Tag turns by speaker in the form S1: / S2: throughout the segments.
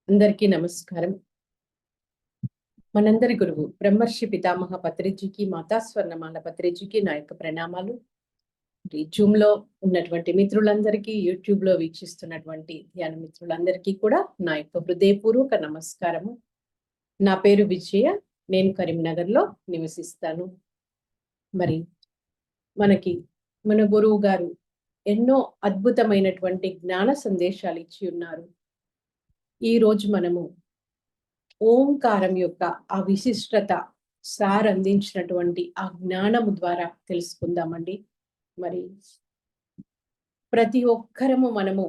S1: అందరికీ నమస్కారం. మనందరి గురువు బ్రహ్మర్షి పితామహ పత్రిజీకి, మాతా స్వర్ణమాల పత్రిజీకి నా యొక్క ప్రణామాలు. జూమ్ లో ఉన్నటువంటి మిత్రులందరికీ, యూట్యూబ్ లో వీక్షిస్తున్నటువంటి ధ్యాన మిత్రులందరికీ కూడా నా యొక్క హృదయపూర్వక నమస్కారము. నా పేరు విజయ. నేను కరీంనగర్ లో నివసిస్తాను. మరి మన గురువు గారు ఎన్నో అద్భుతమైనటువంటి జ్ఞాన సందేశాలు ఇచ్చి ఉన్నారు. ఈ రోజు మనము ఓంకారం యొక్క ఆ విశిష్టత సార్ అందించినటువంటి ఆ జ్ఞానము ద్వారా తెలుసుకుందామండి. మరి ప్రతి ఒక్కరము మనము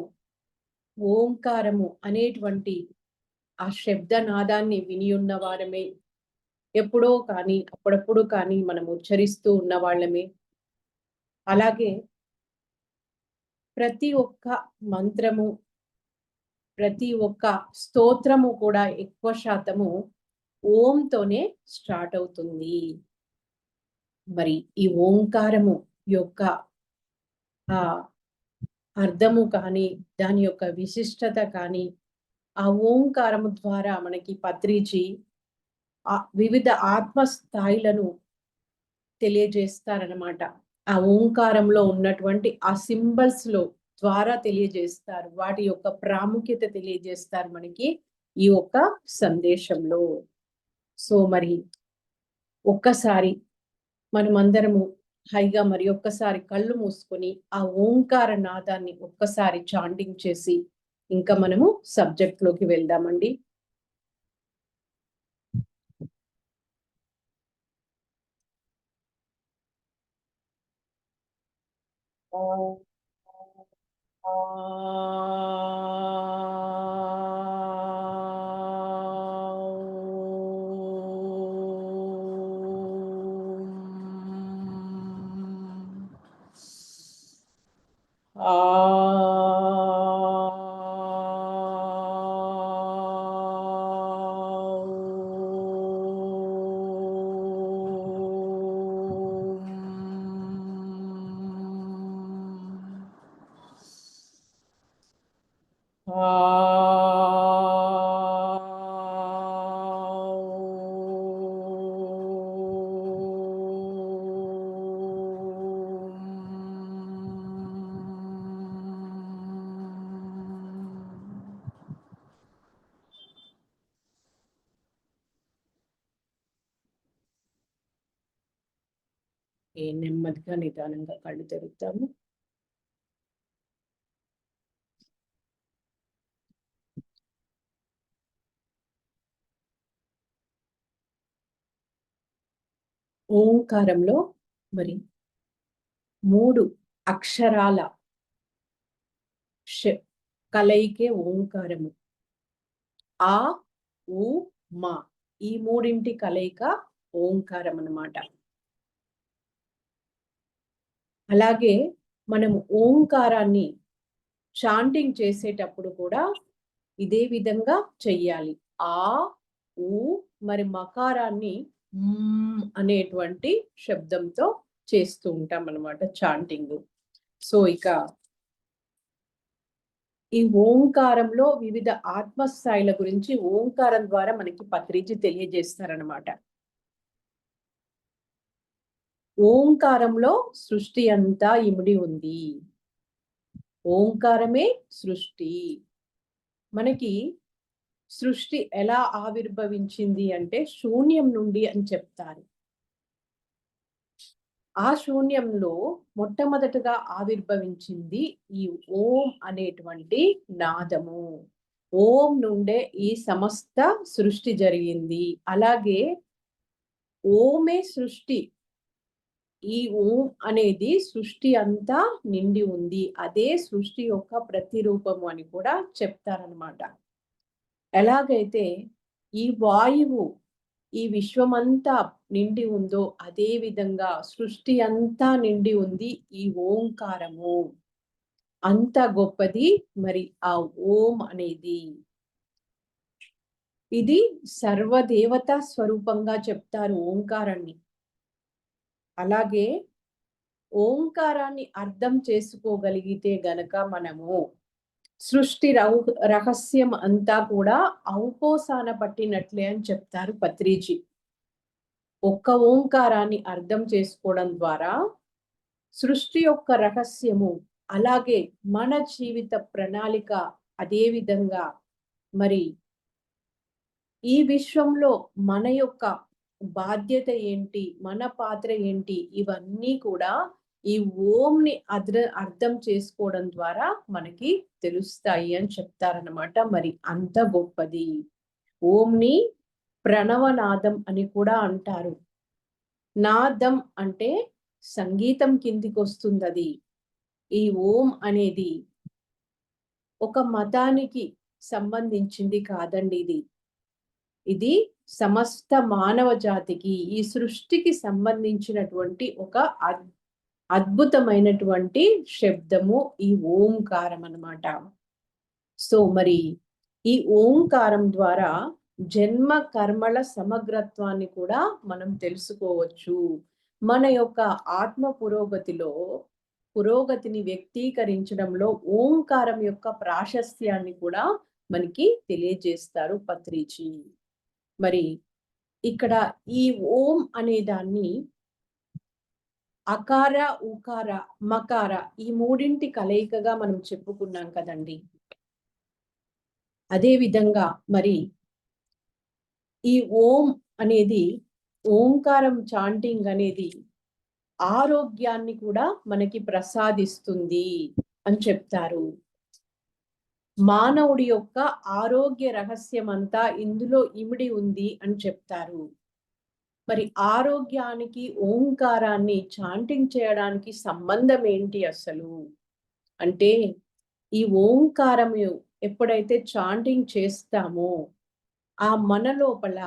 S1: ఓంకారము అనేటువంటి ఆ శబ్దనాదాన్ని విని ఉన్న వారమే. ఎప్పుడో కానీ అప్పుడప్పుడు కానీ మనం ఉచ్చరిస్తూ ఉన్న వాళ్ళమే. అలాగే ప్రతి ఒక్క మంత్రము, ప్రతి ఒక్క స్తోత్రము కూడా ఎక్కువ శాతము ఓంతోనే స్టార్ట్ అవుతుంది. మరి ఈ ఓంకారము యొక్క ఆ అర్థము కానీ, దాని యొక్క విశిష్టత కానీ, ఆ ఓంకారము ద్వారా మనకి పత్రిజీ వివిధ ఆత్మస్థాయిలను తెలియజేస్తారనమాట. ఆ ఓంకారంలో ఉన్నటువంటి ఆ సింబల్స్ లో ద్వారా తెలియజేస్తారు. వాటి యొక్క ప్రాముఖ్యత తెలియజేస్తారు మనకి ఈ యొక్క సందేశంలో. సో మరి ఒక్కసారి మనమందరము హైగా మరి ఒక్కసారి కళ్ళు మూసుకొని ఆ ఓంకార నాదాన్ని ఒక్కసారి చాంటింగ్ చేసి ఇంకా మనము సబ్జెక్ట్ లోకి వెళ్దామండి. నెమ్మదిగా నిదానంగా కళ్ళు తెరుద్దాము. ఓంకారంలో మరి 3 అక్షరాల కలయికే ఓంకారము. ఆ, ఉ, మా, ఈ మూడింటి కలయిక ఓంకారం అన్నమాట. అలాగే మనం ఓంకారాన్ని చాంటింగ్ చేసేటప్పుడు కూడా ఇదే విధంగా చెయ్యాలి. ఆ, ఉ, మరి మకారాన్ని అనేటువంటి శబ్దంతో చేస్తూ ఉంటాం అన్నమాట చాంటింగ్. సో ఇక ఈ ఓంకారంలో వివిధ ఆత్మస్థాయిల గురించి ఓంకారం ద్వారా మనకి పత్రిజీ తెలియజేస్తారనమాట. ఓంకారంలో సృష్టి అంతా ఇమిడి ఉంది. ఓంకారమే సృష్టి. మనకి సృష్టి ఎలా ఆవిర్భవించింది అంటే శూన్యం నుండి అని చెప్తారు. ఆ శూన్యంలో మొట్టమొదటగా ఆవిర్భవించింది ఈ ఓం అనేటువంటి నాదము. ఓం నుండే ఈ సమస్త సృష్టి జరిగింది. అలాగే ఓమే సృష్టి. ఈ ఓం అనేది సృష్టి అంతా నిండి ఉంది. అదే సృష్టి యొక్క ప్రతిరూపము అని కూడా చెప్తారనమాట. ఎలాగైతే ఈ వాయువు ఈ విశ్వమంతా నిండి ఉందో అదే విధంగా సృష్టి అంతా నిండి ఉంది ఈ ఓంకారము. అంత గొప్పది మరి ఆ ఓం అనేది. ఇది సర్వదేవతా స్వరూపంగా చెప్తారు ఓంకారాన్ని. అలాగే ఓంకారాన్ని అర్థం చేసుకోగలిగితే గనక మనము సృష్టి రహస్యం అంతా కూడా ఔపోసాన పట్టినట్లే అని చెప్తారు పత్రిజీ. ఒక్క ఓంకారాన్ని అర్థం చేసుకోవడం ద్వారా సృష్టి యొక్క రహస్యము, అలాగే మన జీవిత ప్రణాళిక, అదే విధంగా మరి ఈ విశ్వంలో మన యొక్క బాధ్యత ఏంటి, మన పాత్ర ఏంటి, ఇవన్నీ కూడా ఈ ఓంని అర్థం చేసుకోవడం ద్వారా మనకి తెలుస్తాయి అని చెప్తారన్నమాట. మరి అంత గొప్పది. ఓంని ప్రణవనాదం అని కూడా అంటారు. నాదం అంటే సంగీతం కిందికి వస్తుంది అది. ఈ ఓం అనేది ఒక మతానికి సంబంధించింది కాదండి ఇది. ఇది సమస్త మానవ జాతికి, ఈ సృష్టికి సంబంధించినటువంటి ఒక అద్భుతమైనటువంటి శబ్దము ఈ ఓంకారం అన్నమాట. సో మరి ఈ ఓంకారం ద్వారా జన్మ కర్మల సమగ్రత్వాన్ని కూడా మనం తెలుసుకోవచ్చు. మన యొక్క ఆత్మ పురోగతిని వ్యక్తీకరించడంలో ఓంకారం యొక్క ప్రాశస్త్యాన్ని కూడా మనకి తెలియజేస్తారు పత్రిజీ. మరి ఇక్కడ ఈ ఓం అనే దాన్ని అకార, ఉకార, మకార ఈ మూడింటి కలయికగా మనం చెప్పుకున్నాం కదండి. అదే విధంగా మరి ఈ ఓం అనేది, ఓంకారం చాంటింగ్ అనేది ఆరోగ్యాన్ని కూడా మనకి ప్రసాదిస్తుంది అని చెప్తారు. మానవుడి యొక్క ఆరోగ్య రహస్యం అంతా ఇందులో ఇమిడి ఉంది అని చెప్తారు. మరి ఆరోగ్యానికి ఓంకారాన్ని చాంటింగ్ చేయడానికి సంబంధం ఏంటి అసలు అంటే, ఈ ఓంకారం ఎప్పుడైతే చాంటింగ్ చేస్తామో ఆ మన లోపల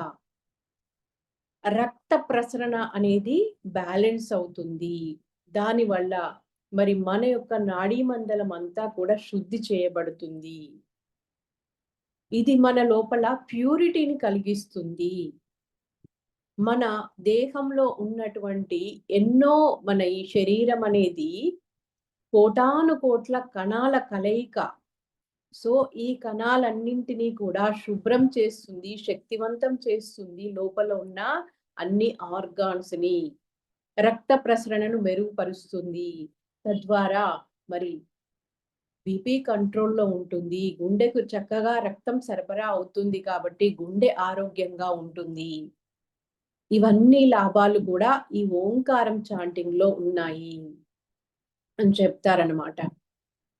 S1: రక్త ప్రసరణ అనేది బ్యాలెన్స్ అవుతుంది. దానివల్ల మరి మన యొక్క నాడీ మండలం అంతా కూడా శుద్ధి చేయబడుతుంది. ఇది మన లోపల ప్యూరిటీని కలిగిస్తుంది. మన దేహంలో ఉన్నటువంటి ఎన్నో, మన ఈ శరీరం అనేది కోటాను కోట్ల కణాల కలయిక. సో ఈ కణాలన్నింటినీ కూడా శుభ్రం చేస్తుంది, శక్తివంతం చేస్తుంది. లోపల ఉన్న అన్ని ఆర్గాన్స్ ని, రక్త ప్రసరణను మెరుగుపరుస్తుంది. తద్వారా మరి బీపీ కంట్రోల్లో ఉంటుంది. గుండెకు చక్కగా రక్తం సరఫరా అవుతుంది కాబట్టి గుండె ఆరోగ్యంగా ఉంటుంది. ఇవన్నీ లాభాలు కూడా ఈ ఓంకారం చాంటింగ్ లో ఉన్నాయి అని చెప్తారనమాట.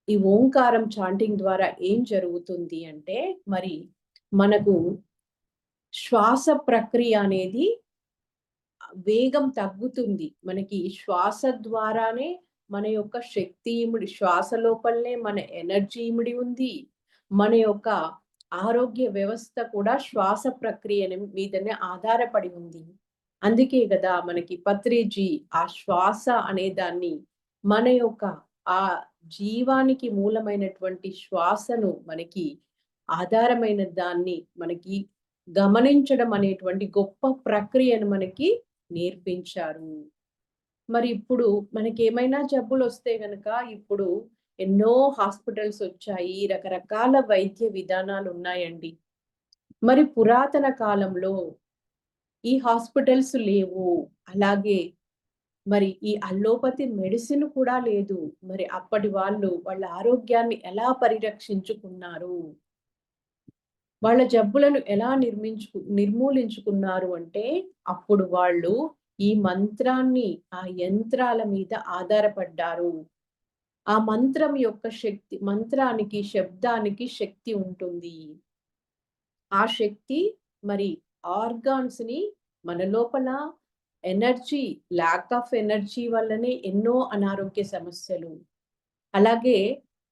S1: ఈ ఓంకారం చాంటింగ్ ద్వారా ఏం జరుగుతుంది అంటే, మరి మనకు శ్వాస ప్రక్రియ అనేది వేగం తగ్గుతుంది. మనకి శ్వాస ద్వారానే మన యొక్క శక్తి ఇమిడి, శ్వాస లోపలనే మన ఎనర్జీ ఇమిడి ఉంది. మన యొక్క ఆరోగ్య వ్యవస్థ కూడా శ్వాస ప్రక్రియ మీదనే ఆధారపడి ఉంది. అందుకే కదా మనకి పత్రిజీ ఆ శ్వాస అనే దాన్ని, మన యొక్క ఆ జీవానికి మూలమైనటువంటి శ్వాసను, మనకి ఆధారమైన దాన్ని మనకి గమనించడం అనేటువంటి గొప్ప ప్రక్రియను మనకి నేర్పించారు. మరి ఇప్పుడు మనకి ఏమైనా జబ్బులు వస్తే గనక, ఇప్పుడు ఎన్నో హాస్పిటల్స్ వచ్చాయి, రకరకాల వైద్య విధానాలు ఉన్నాయండి. మరి పురాతన కాలంలో ఈ హాస్పిటల్స్ లేవు. అలాగే మరి ఈ అల్లోపతి మెడిసిన్ కూడా లేదు. మరి అప్పటి వాళ్ళు వాళ్ళ ఆరోగ్యాన్ని ఎలా పరిరక్షించుకున్నారు, వాళ్ళ జబ్బులను ఎలా నిర్మూలించుకున్నారు అంటే, అప్పుడు వాళ్ళు ఈ మంత్రాన్ని, ఆ యంత్రాల మీద ఆధారపడ్డారు. ఆ మంత్రం యొక్క శక్తి, మంత్రానికి, శబ్దానికి శక్తి ఉంటుంది. ఆ శక్తి మరి ఆర్గాన్స్ ని, మన లోపల ఎనర్జీ, ల్యాక్ ఆఫ్ ఎనర్జీ వల్లనే ఎన్నో అనారోగ్య సమస్యలు, అలాగే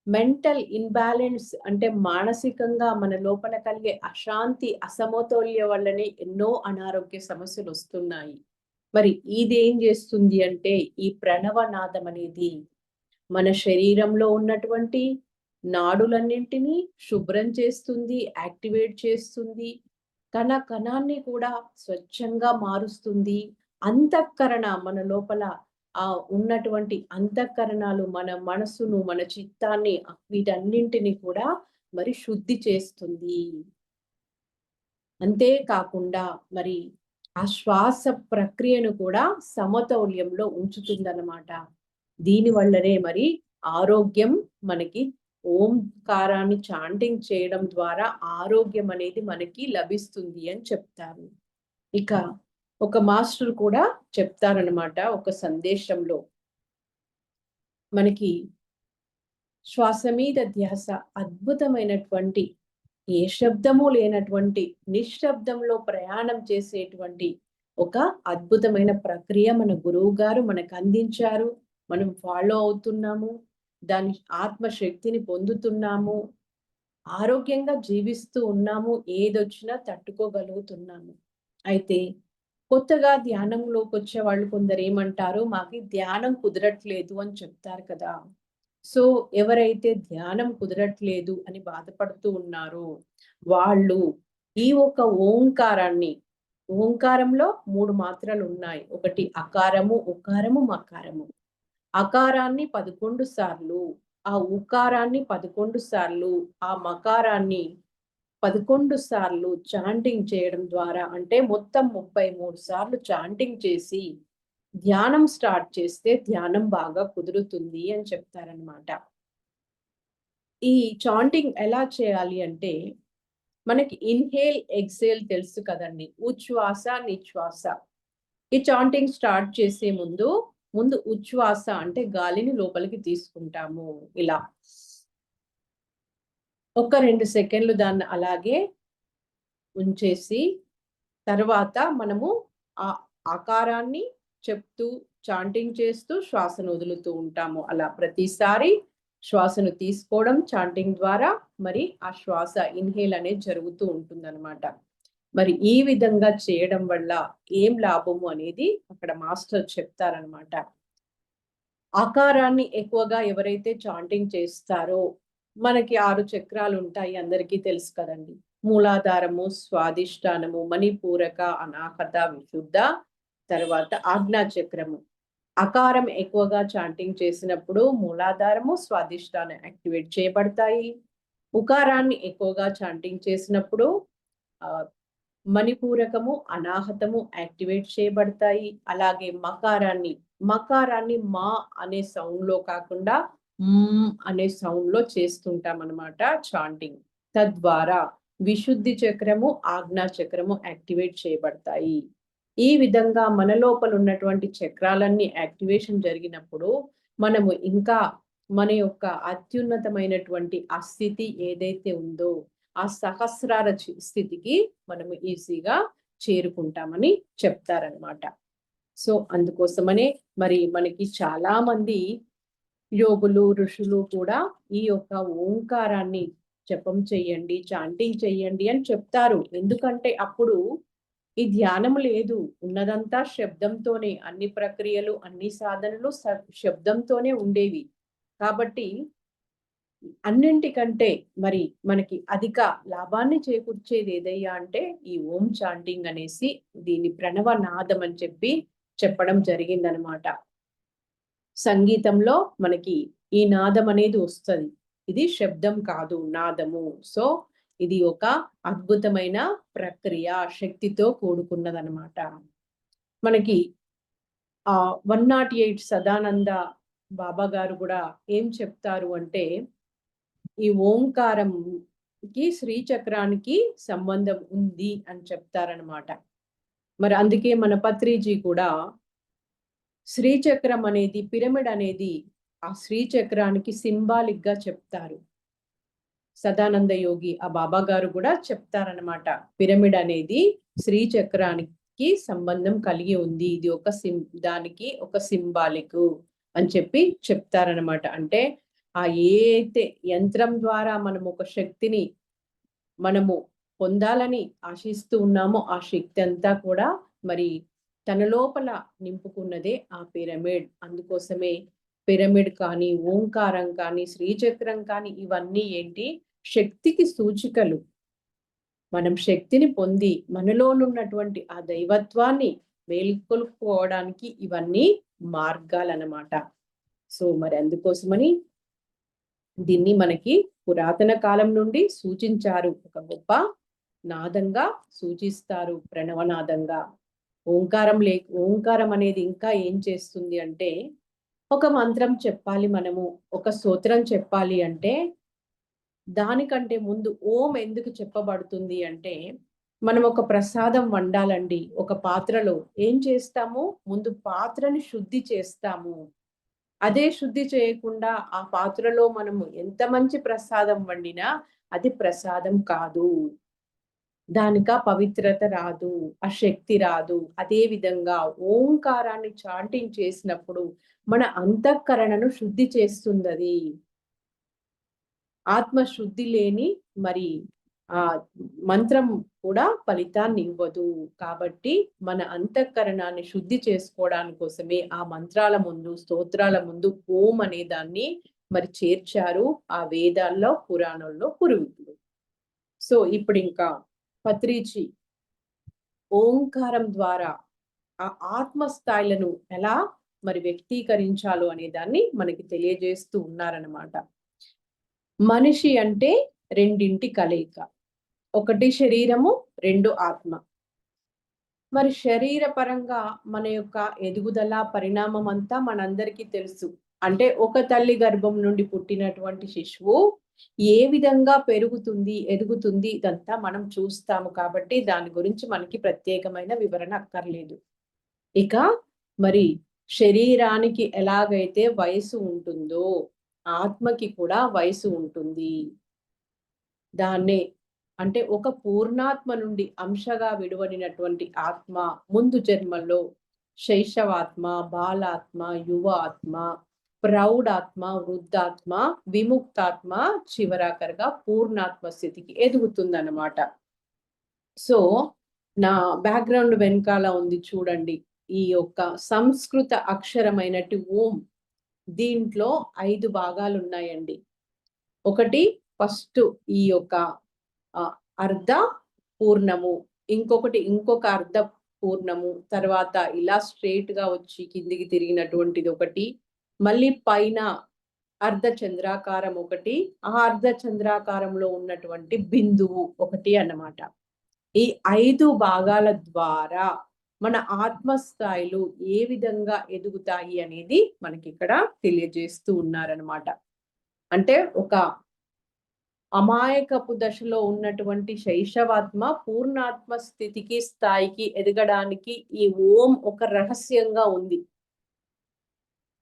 S1: మెంటల్ ఇన్బ్యాలెన్స్ అంటే మానసికంగా మన లోపల కలిగే అశాంతి, అసమతుల్య వల్లనే ఎన్నో అనారోగ్య సమస్యలు వస్తున్నాయి. మరి ఇదేం చేస్తుంది అంటే, ఈ ప్రణవనాదం అనేది మన శరీరంలో ఉన్నటువంటి నాడులన్నింటినీ శుభ్రం చేస్తుంది, యాక్టివేట్ చేస్తుంది. కణాన్ని కూడా స్వచ్ఛంగా మారుస్తుంది. అంతఃకరణ, మన లోపల ఆ ఉన్నటువంటి అంతఃకరణాలు, మన మనసును, మన చిత్తాన్ని, వీటన్నింటిని కూడా మరి శుద్ధి చేస్తుంది. అంతేకాకుండా మరి ఆ శ్వాస ప్రక్రియను కూడా సమతౌల్యంలో ఉంచుతుందన్నమాట. దీని వల్లనే మరి ఆరోగ్యం మనకి ఓంకారాన్ని చాంటింగ్ చేయడం ద్వారా ఆరోగ్యం అనేది మనకి లభిస్తుంది అని చెప్తారు. ఇక ఒక మాస్టర్ కూడా చెప్తారనమాట ఒక సందేశంలో, మనకి శ్వాస మీద ధ్యాస అద్భుతమైనటువంటి, ఏ శబ్దము లేనటువంటి నిశ్శబ్దంలో ప్రయాణం చేసేటువంటి ఒక అద్భుతమైన ప్రక్రియ మన గురువు గారు మనకు అందించారు. మనం ఫాలో అవుతున్నాము, దాని ఆత్మశక్తిని పొందుతున్నాము, ఆరోగ్యంగా జీవిస్తూ ఉన్నాము, ఏదొచ్చినా తట్టుకోగలుగుతున్నాము. అయితే కొత్తగా ధ్యానంలోకి వచ్చే వాళ్ళు కొందరు ఏమంటారు, మాకు ధ్యానం కుదరట్లేదు అని చెప్తారు కదా. సో ఎవరైతే ధ్యానం కుదరట్లేదు అని బాధపడుతూ ఉన్నారో వాళ్ళు ఈ ఒక ఓంకారాన్ని, ఓంకారంలో 3 మాత్రలు ఉన్నాయి. ఒకటి అకారము, ఉకారము, మకారము. అకారాన్ని 11 సార్లు, ఆ ఉకారాన్ని 11 సార్లు, ఆ మకారాన్ని 11 సార్లు చాంటింగ్ చేయడం ద్వారా, అంటే మొత్తం 33 సార్లు చాంటింగ్ చేసి ధ్యానం స్టార్ట్ చేస్తే ధ్యానం బాగా కుదురుతుంది అని చెప్తారనమాట. ఈ చాంటింగ్ ఎలా చేయాలి అంటే, మనకి ఇన్హేల్, ఎక్సేల్ తెలుసు కదండి. ఉచ్ఛ్వాస, నిశ్వాస. ఈ చాంటింగ్ స్టార్ట్ చేసే ముందు ఉచ్ఛ్వాస అంటే గాలిని లోపలికి తీసుకుంటాము ఇలా. ఒక 2 సెకండ్లు దాన్ని అలాగే ఉంచేసి, తర్వాత మనము ఆ ఆకారాన్ని చెప్తూ, చాంటింగ్ చేస్తూ శ్వాసను వదులుతూ ఉంటాము. అలా ప్రతిసారి శ్వాసను తీసుకోవడం చాంటింగ్ ద్వారా, మరి ఆ శ్వాస ఇన్హేల్ అనేది జరుగుతూ ఉంటుందన్నమాట. మరి ఈ విధంగా చేయడం వల్ల ఏం లాభము అనేది అక్కడ మాస్టర్ చెప్తారనమాట. ఆకారాన్ని ఎక్కువగా ఎవరైతే చాంటింగ్ చేస్తారో, మనకి 6 చక్రాలు ఉంటాయి, అందరికీ తెలుసు కదండి. మూలాధారము, స్వాదిష్టానము, మణిపూరక, అనాహత, విశుద్ధ, తర్వాత ఆజ్ఞా చక్రము. అకారం ఎక్కువగా చాంటింగ్ చేసినప్పుడు మూలాధారము, స్వాదిష్టానం యాక్టివేట్ చేయబడతాయి. ఉకారాన్ని ఎక్కువగా చాంటింగ్ చేసినప్పుడు మణిపూరకము, అనాహతము యాక్టివేట్ చేయబడతాయి. అలాగే మకారాన్ని మా అనే సౌండ్ లో కాకుండా అనే సౌండ్ లో చేస్తుంటాం అనమాట చాంటింగ్. తద్వారా విశుద్ధి చక్రము, ఆజ్ఞా చక్రము యాక్టివేట్ చేయబడతాయి. ఈ విధంగా మన లోపల ఉన్నటువంటి చక్రాలన్నీ యాక్టివేషన్ జరిగినప్పుడు మనము ఇంకా మన యొక్క అత్యున్నతమైనటువంటి ఆ స్థితి ఏదైతే ఉందో ఆ సహస్రార స్థితికి మనము ఈజీగా చేరుకుంటామని చెప్తారనమాట. సో అందుకోసమనే మరి మనకి చాలా మంది యోగులు, ఋషులు కూడా ఈ యొక్క ఓంకారాన్ని జపం చెయ్యండి, చాంటింగ్ చెయ్యండి అని చెప్తారు. ఎందుకంటే అప్పుడు ఈ ధ్యానం లేదు, ఉన్నదంతా శబ్దంతోనే, అన్ని ప్రక్రియలు, అన్ని సాధనలు శబ్దంతోనే ఉండేవి. కాబట్టి అన్నింటికంటే మరి మనకి అధిక లాభాన్ని చేకూర్చేది ఏదయ్యా అంటే ఈ ఓం చాంటింగ్ అనేసి, దీని ప్రణవ నాదం అని చెప్పడం జరిగిందనమాట. సంగీతంలో మనకి ఈ నాదం అనేది వస్తుంది, ఇది శబ్దం కాదు, నాదము. సో ఇది ఒక అద్భుతమైన ప్రక్రియ, శక్తితో కూడుకున్నదనమాట. మనకి 108 సదానంద బాబా గారు కూడా ఏం చెప్తారు అంటే, ఈ ఓంకారంకి శ్రీచక్రానికి సంబంధం ఉంది అని చెప్తారనమాట. మరి అందుకే మన పత్రిజీ కూడా శ్రీచక్రం అనేది, పిరమిడ్ అనేది ఆ శ్రీచక్రానికి సింబాలిక్ గా చెప్తారు. సదానంద యోగి ఆ బాబా గారు కూడా చెప్తారనమాట, పిరమిడ్ అనేది శ్రీచక్రానికి సంబంధం కలిగి ఉంది, ఇది ఒక దానికి ఒక సింబాలిక్ అని చెప్తారనమాట. అంటే ఆ ఏదైతే యంత్రం ద్వారా మనం ఒక శక్తిని మనము పొందాలని ఆశిస్తూ ఉన్నామో ఆ శక్తి అంతా కూడా మరి తన లోపల నింపుకున్నదే ఆ పిరమిడ్. అందుకోసమే పిరమిడ్ కానీ, ఓంకారం కానీ, శ్రీచక్రం కానీ ఇవన్నీ ఏంటి, శక్తికి సూచికలు. మనం శక్తిని పొంది మనలోనున్నటువంటి ఆ దైవత్వాన్ని మేల్కొల్పుకోవడానికి ఇవన్నీ మార్గాలన్నమాట. సో మరి అందుకోసమని దీన్ని మనకి పురాతన కాలం నుండి సూచించారు. ఒక గొప్ప నాదంగా సూచిస్తారు, ప్రణవనాదంగా. ఓంకారం అనేది ఇంకా ఏం చేస్తుంది అంటే, ఒక మంత్రం చెప్పాలి మనము, ఒక స్తోత్రం చెప్పాలి అంటే దానికంటే ముందు ఓం ఎందుకు చెప్పబడుతుంది అంటే, మనం ఒక ప్రసాదం వండాలండి. ఒక పాత్రలో ఏం చేస్తాము? ముందు పాత్రని శుద్ధి చేస్తాము. అదే శుద్ధి చేయకుండా ఆ పాత్రలో మనము ఎంత మంచి ప్రసాదం వండినా అది ప్రసాదం కాదు. దానికా పవిత్రత రాదు, ఆ శక్తి రాదు. అదే విధంగా ఓంకారాన్ని చాంటింగ్ చేసినప్పుడు మన అంతఃకరణను శుద్ధి చేస్తుందది. ఆత్మశుద్ధి లేని మరి ఆ మంత్రం కూడా ఫలితాన్ని ఇవ్వదు. కాబట్టి మన అంతఃకరణాన్ని శుద్ధి చేసుకోవడానికి కోసమే ఆ మంత్రాల ముందు, స్తోత్రాల ముందు ఓం అనే దాన్ని మరి చేర్చారు ఆ వేదాల్లో, పురాణంలో పురోహితులు. సో ఇప్పుడు ఇంకా పత్రిచి ఓంకారం ద్వారా ఆ ఆత్మ స్థాయిలను ఎలా మరి వ్యక్తీకరించాలో అనే దాన్ని మనకి తెలియజేస్తూ ఉన్నారన్నమాట. మనిషి అంటే రెండింటి కలయిక. ఒకటి శరీరము, రెండు ఆత్మ. మరి శరీర పరంగా మన యొక్క ఎదుగుదల, పరిణామం అంతా మనందరికీ తెలుసు. అంటే ఒక తల్లి గర్భం నుండి పుట్టినటువంటి శిశువు ఏ విధంగా పెరుగుతుంది, ఎదుగుతుంది ఇదంతా మనం చూస్తాము కాబట్టి దాని గురించి మనకి ప్రత్యేకమైన వివరణ అక్కర్లేదు. ఇక మరి శరీరానికి ఎలాగైతే వయసు ఉంటుందో ఆత్మకి కూడా వయసు ఉంటుంది. దాన్నే అంటే ఒక పూర్ణాత్మ నుండి అంశగా విడువడినటువంటి ఆత్మ ముందు జన్మల్లో శైశవాత్మ, బాలాత్మ, యువ ఆత్మ, ప్రౌఢాత్మ, వృద్ధాత్మ, విముక్తాత్మ చివరాఖరిగా పూర్ణాత్మ స్థితికి ఎదుగుతుందన్నమాట. సో నా బ్యాక్గ్రౌండ్ వెనకాల ఉంది చూడండి. ఈ యొక్క సంస్కృత అక్షరమైనటి ఓం. దీంట్లో 5 భాగాలు ఉన్నాయండి. ఒకటి ఫస్ట్ ఈ యొక్క అర్ధ పూర్ణము, ఇంకొక అర్ధ పూర్ణము, తర్వాత ఇలా స్ట్రైట్ గా వచ్చి కిందికి తిరిగినటువంటిది ఒకటి, మళ్ళీ పైన అర్ధ చంద్రాకారం ఒకటి, ఆ అర్ధ చంద్రాకారంలో ఉన్నటువంటి బిందువు ఒకటి అన్నమాట. ఈ 5 భాగాల ద్వారా మన ఆత్మస్థాయిలు ఏ విధంగా ఎదుగుతాయి అనేది మనకి ఇక్కడ తెలియజేస్తూ ఉన్నారనమాట. అంటే ఒక అమాయకపు దశలో ఉన్నటువంటి శైశవాత్మ పూర్ణాత్మ స్థితికి, స్థాయికి ఎదగడానికి ఈ ఓం ఒక రహస్యంగా ఉంది.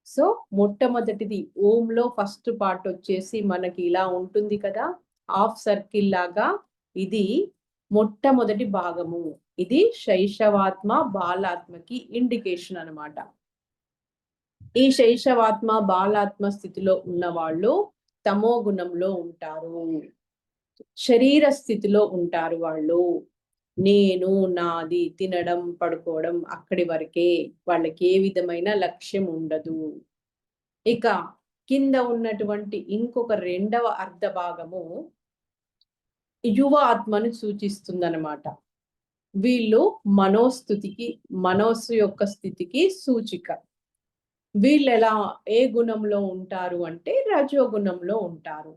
S1: సో మొట్టమొదటిది ఓంలో ఫస్ట్ పార్ట్ వచ్చేసి మనకి ఇలా ఉంటుంది కదా, హాఫ్ సర్కిల్ లాగా. ఇది మొట్టమొదటి భాగము. ఇది శైశవాత్మ, బాలాత్మకి ఇండికేషన్ అన్నమాట. ఈ శైశవాత్మ, బాలాత్మ స్థితిలో ఉన్న వాళ్ళు తమో గుణంలో ఉంటారు, శరీర స్థితిలో ఉంటారు వాళ్ళు. నేను, నాది, తినడం, పడుకోవడం అక్కడి వరకే. వాళ్ళకి ఏ విధమైన లక్ష్యం ఉండదు. ఇక కింద ఉన్నటువంటి ఇంకొక రెండవ అర్ధ భాగము యువ ఆత్మను సూచిస్తుందన్నమాట. వీళ్ళు మనస్సు యొక్క స్థితికి సూచిక. వీళ్ళు ఏ గుణంలో ఉంటారు అంటే రజోగుణంలో ఉంటారు.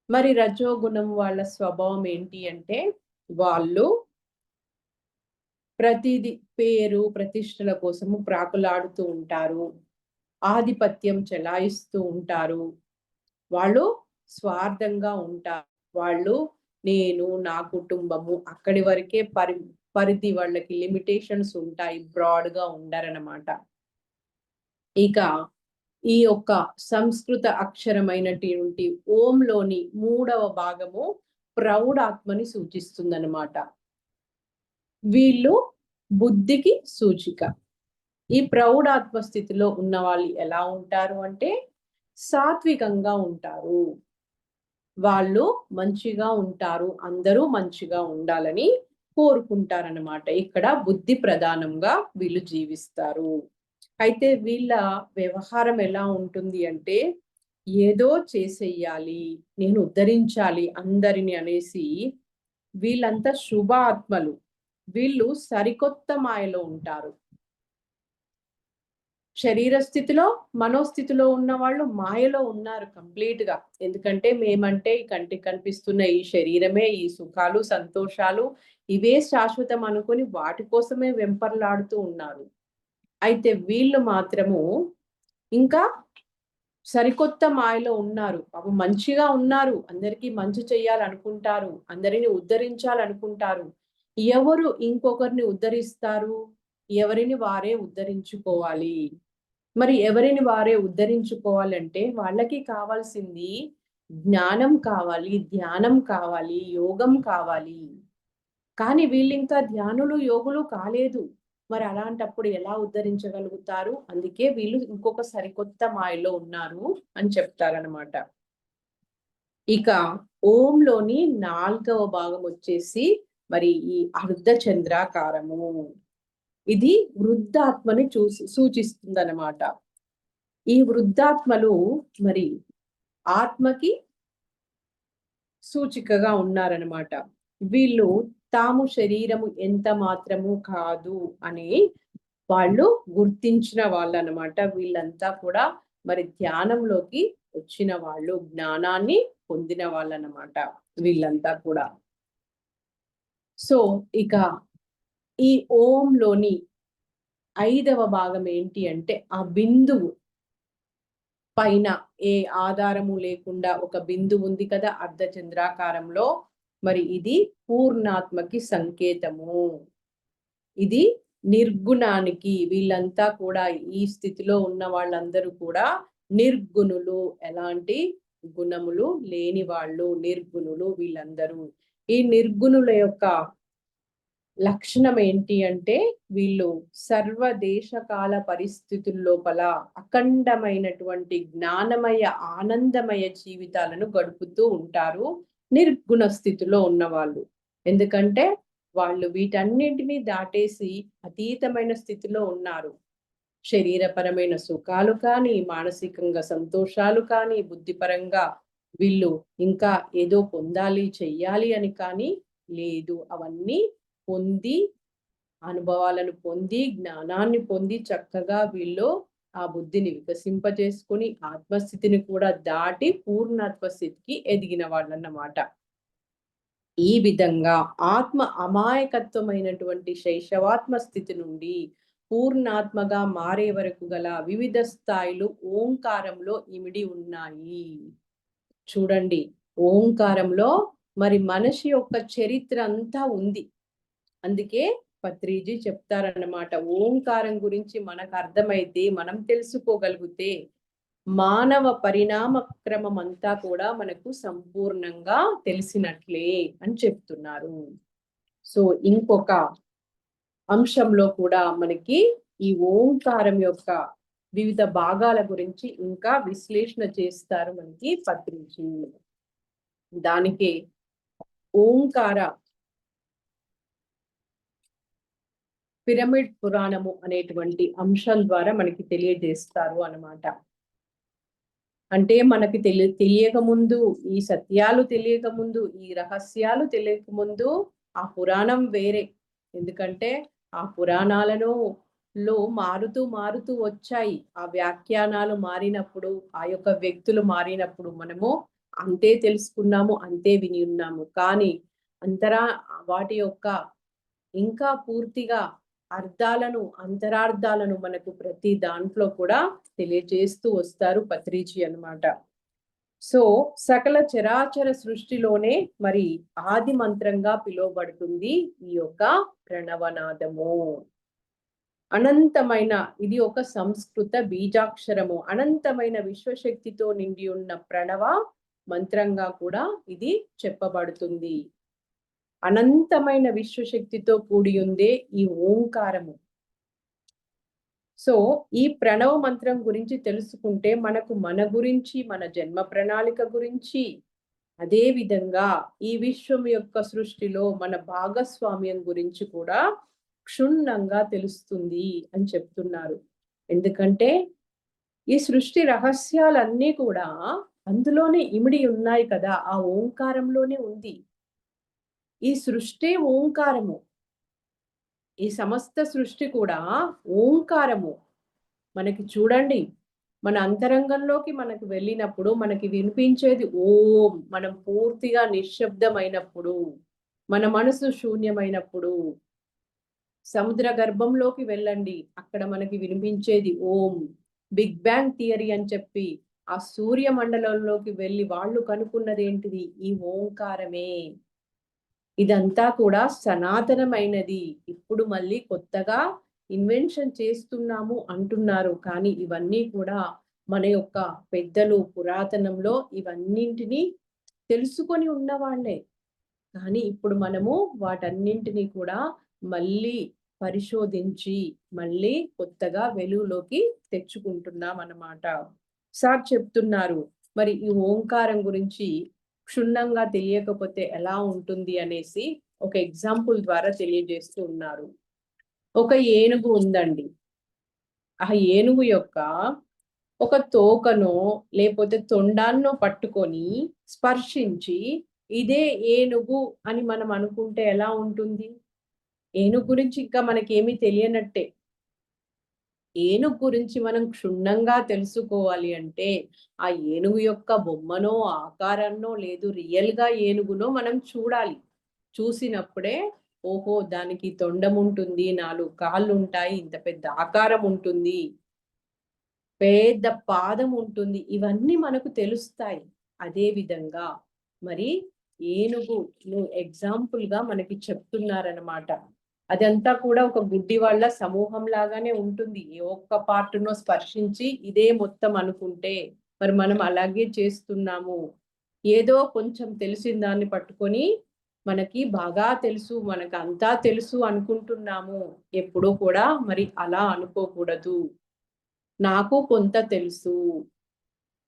S1: మరి రజోగుణం వాళ్ళ స్వభావం ఏంటి అంటే, వాళ్ళు ప్రతిది పేరు ప్రతిష్టల కోసము ప్రాకులాడుతూ ఉంటారు, ఆధిపత్యం చెలాయిస్తూ ఉంటారు, వాళ్ళు స్వార్థంగా ఉంటారు. వాళ్ళు నేను, నా కుటుంబము అక్కడి వరకే పరిధి వాళ్ళకి లిమిటేషన్స్ ఉంటాయి, బ్రాడ్ గా ఉండరన్నమాట. ఇక ఈ యొక్క సంస్కృత అక్షరమైనటువంటి ఓంలోని 3వ భాగము ప్రౌఢాత్మని సూచిస్తుందన్నమాట. వీళ్ళు బుద్ధికి సూచిక. ఈ ప్రౌఢాత్మ స్థితిలో ఉన్న వాళ్ళు ఎలా ఉంటారు అంటే సాత్వికంగా ఉంటారు. వాళ్ళు మంచిగా ఉంటారు, అందరూ మంచిగా ఉండాలని కోరుకుంటారన్నమాట. ఇక్కడ బుద్ధి ప్రధానంగా వీళ్ళు జీవిస్తారు. అయితే వీళ్ళ వ్యవహారం ఎలా ఉంటుంది అంటే, ఏదో చేసేయాలి, నేను ఉద్ధరించాలి అందరిని అనేసి వీళ్ళంతా శుభ ఆత్మలు. వీళ్ళు సరికొత్త మాయలో ఉంటారు. శరీర స్థితిలో, మనోస్థితిలో ఉన్న వాళ్ళు మాయలో ఉన్నారు కంప్లీట్ గా. ఎందుకంటే మేమంటే ఈ కంటికి కనిపిస్తున్న ఈ శరీరమే, ఈ సుఖాలు సంతోషాలు ఇవే శాశ్వతం అనుకొని వాటి కోసమే వెంపర్లాడుతూ ఉన్నారు. అయితే వీళ్ళు మాత్రము ఇంకా సరికొత్త మాయలో ఉన్నారు. పాపం మంచిగా ఉన్నారు, అందరికీ మంచి చెయ్యాలనుకుంటారు, అందరిని ఉద్ధరించాలనుకుంటారు. ఎవరు ఇంకొకరిని ఉద్ధరిస్తారు? ఎవరిని వారే ఉద్ధరించుకోవాలి. మరి ఎవరిని వారే ఉద్ధరించుకోవాలంటే వాళ్ళకి కావాల్సింది జ్ఞానం కావాలి, ధ్యానం కావాలి, యోగం కావాలి. కానీ వీళ్ళింకా ధ్యానులు, యోగులు కాలేదు. మరి అలాంటప్పుడు ఎలా ఉద్ధరించగలుగుతారు? అందుకే వీళ్ళు ఇంకొక సరికొత్త మాయలో ఉన్నారు అని చెప్తారనమాట. ఇక ఓంలోని 4వ భాగం వచ్చేసి మరి ఈ అర్ధ చంద్రాకారము. ఇది వృద్ధాత్మని సూచిస్తుందన్నమాట. ఈ వృద్ధాత్మలు మరి ఆత్మకి సూచికగా ఉన్నారనమాట. వీళ్ళు తాము శరీరము ఎంత మాత్రము కాదు అని వాళ్ళు గుర్తించిన వాళ్ళనమాట. వీళ్ళంతా కూడా మరి ధ్యానంలోకి వచ్చిన వాళ్ళు, జ్ఞానాన్ని పొందిన వాళ్ళనమాట వీళ్ళంతా కూడా. సో ఇక ఈ ఓంలోని 5వ భాగం ఏంటి అంటే ఆ బిందువు పైన ఏ ఆధారము లేకుండా ఒక బిందువు ఉంది కదా అర్ధచంద్రాకారంలో, మరి ఇది పూర్ణాత్మకి సంకేతము. ఇది నిర్గుణానికి, వీళ్ళంతా కూడా ఈ స్థితిలో ఉన్న వాళ్ళందరూ కూడా నిర్గుణులు, ఎలాంటి గుణములు లేని వాళ్ళు, నిర్గుణులు వీళ్ళందరూ. ఈ నిర్గుణుల యొక్క లక్షణం ఏంటి అంటే వీళ్ళు సర్వదేశకాల పరిస్థితుల లోపల అఖండమైనటువంటి జ్ఞానమయ ఆనందమయ జీవితాలను గడుపుతూ ఉంటారు నిర్గుణ స్థితిలో ఉన్నవాళ్ళు. ఎందుకంటే వాళ్ళు వీటన్నింటినీ దాటేసి అతీతమైన స్థితిలో ఉన్నారు. శరీరపరమైన సుఖాలు కానీ, మానసికంగా సంతోషాలు కానీ, బుద్ధిపరంగా వీళ్ళు ఇంకా ఏదో పొందాలి, చెయ్యాలి అని కానీ లేదు. అవన్నీ పొంది, అనుభవాలను పొంది, జ్ఞానాన్ని పొంది చక్కగా వీళ్ళు ఆ బుద్ధిని వికసింపజేసుకొని ఆత్మస్థితిని కూడా దాటి పూర్ణత్వ స్థితికి ఎదిగిన వాళ్ళన్నమాట. ఈ విధంగా ఆత్మ అమాయకత్వమైనటువంటి శైశవాత్మ స్థితి నుండి పూర్ణాత్మగా మారే వరకు గల వివిధ స్థాయిలు ఓంకారంలో ఇమిడి ఉన్నాయి. చూడండి, ఓంకారంలో మరి మనిషి యొక్క చరిత్ర అంతా ఉంది. అందుకే పత్రిజీ చెప్తారన్నమాట, ఓంకారం గురించి మనకు అర్థమైతే, మనం తెలుసుకోగలిగితే మానవ పరిణామ క్రమం అంతా కూడా మనకు సంపూర్ణంగా తెలిసినట్లే అని చెప్తున్నారు. సో ఇంకొక అంశంలో కూడా మనకి ఈ ఓంకారం యొక్క వివిధ భాగాల గురించి ఇంకా విశ్లేషణ చేస్తారు మనకి పత్రిజీ. దానికి ఓంకార పిరమిడ్ పురాణము అనేటువంటి అంశం ద్వారా మనకి తెలియజేస్తారు అన్నమాట. అంటే మనకి తెలియక ముందు, ఈ సత్యాలు తెలియక ముందు, ఈ రహస్యాలు తెలియక ముందు ఆ పురాణం వేరే. ఎందుకంటే ఆ పురాణాలను మారుతూ వచ్చాయి. ఆ వ్యాఖ్యానాలు మారినప్పుడు, ఆ యొక్క వ్యక్తులు మారినప్పుడు మనము అంతే తెలుసుకున్నాము, అంతే విని ఉన్నాము. కానీ వాటి యొక్క ఇంకా పూర్తిగా అర్థాలను, అంతరార్థాలను మనకు ప్రతి దాంట్లో కూడా తెలియజేస్తూ వస్తారు పత్రిజీ అన్నమాట. సో సకల చరాచర సృష్టిలోనే మరి ఆది మంత్రంగా పిలువబడుతుంది ఈ యొక్క ప్రణవనాదము. అనంతమైన, ఇది ఒక సంస్కృత బీజాక్షరము. అనంతమైన విశ్వశక్తితో నిండి ఉన్న ప్రణవ మంత్రంగా కూడా ఇది చెప్పబడుతుంది. అనంతమైన విశ్వశక్తితో కూడి ఉందే ఈ ఓంకారము. సో ఈ ప్రణవ మంత్రం గురించి తెలుసుకుంటే మనకు మన గురించి, మన జన్మ ప్రణాళిక గురించి, అదే విధంగా ఈ విశ్వం యొక్క సృష్టిలో మన భాగస్వామ్యం గురించి కూడా క్షుణ్ణంగా తెలుస్తుంది అని చెప్తున్నారు. ఎందుకంటే ఈ సృష్టి రహస్యాలన్నీ కూడా అందులోనే ఇమిడి ఉన్నాయి కదా, ఆ ఓంకారంలోనే ఉంది. ఈ సృష్టి ఓంకారము, ఈ సమస్త సృష్టి కూడా ఓంకారము. మనకి చూడండి, మన అంతరంగంలోకి మనకు వెళ్ళినప్పుడు మనకి వినిపించేది ఓం. మనం పూర్తిగా నిశ్శబ్దమైనప్పుడు, మన మనసు శూన్యమైనప్పుడు. సముద్ర గర్భంలోకి వెళ్ళండి, అక్కడ మనకి వినిపించేది ఓం. బిగ్ బ్యాంగ్ థియరీ అని చెప్పి ఆ సూర్య మండలంలోకి వెళ్ళి వాళ్ళు కనుక్కున్నది ఏంటిది? ఈ ఓంకారమే. ఇదంతా కూడా సనాతనమైనది. ఇప్పుడు మళ్ళీ కొత్తగా ఇన్వెన్షన్ చేస్తున్నాము అంటున్నారు. కానీ ఇవన్నీ కూడా మన యొక్క పెద్దలు పురాతనంలో ఇవన్నింటినీ తెలుసుకొని ఉన్నవాళ్లే. కానీ ఇప్పుడు మనము వాటన్నింటినీ కూడా మళ్ళీ పరిశోధించి మళ్ళీ కొత్తగా వెలుగులోకి తెచ్చుకుంటున్నాం అన్నమాట. సార్ చెప్తున్నారు, మరి ఈ ఓంకారం గురించి క్షుణ్ణంగా తెలియకపోతే ఎలా ఉంటుంది అనేసి ఒక ఎగ్జాంపుల్ ద్వారా తెలియజేస్తూ ఉన్నారు. ఒక ఏనుగు ఉందండి. ఆ ఏనుగు యొక్క ఒక తోకనో లేకపోతే తొండాన్నో పట్టుకొని స్పర్శించి ఇదే ఏనుగు అని మనం అనుకుంటే ఎలా ఉంటుంది? ఏనుగు గురించి ఇంకా మనకేమీ తెలియనట్టే. ఏనుగు గురించి మనం క్షుణ్ణంగా తెలుసుకోవాలి అంటే ఆ ఏనుగు యొక్క బొమ్మనో ఆకారాన్నో లేదు రియల్గా ఏనుగునో మనం చూడాలి. చూసినప్పుడే ఓహో దానికి తొండం ఉంటుంది, 4 కాళ్ళు ఉంటాయి, ఇంత పెద్ద ఆకారం ఉంటుంది, పెద్ద పాదం ఉంటుంది, ఇవన్నీ మనకు తెలుస్తాయి. అదే విధంగా మరి ఏనుగు ఎగ్జాంపుల్గా మనకి చెప్తున్నారనమాట. అదంతా కూడా ఒక గుడ్డి వాళ్ళ సమూహం లాగానే ఉంటుంది. ఏ ఒక్క పార్టునో స్పర్శించి ఇదే మొత్తం అనుకుంటే మరి మనం అలాగే చేస్తున్నాము. ఏదో కొంచెం తెలిసిన దాన్ని పట్టుకొని మనకి బాగా తెలుసు, మనకు అంతా తెలుసు అనుకుంటున్నాము. ఎప్పుడూ కూడా మరి అలా అనుకోకూడదు. నాకు కొంత తెలుసు,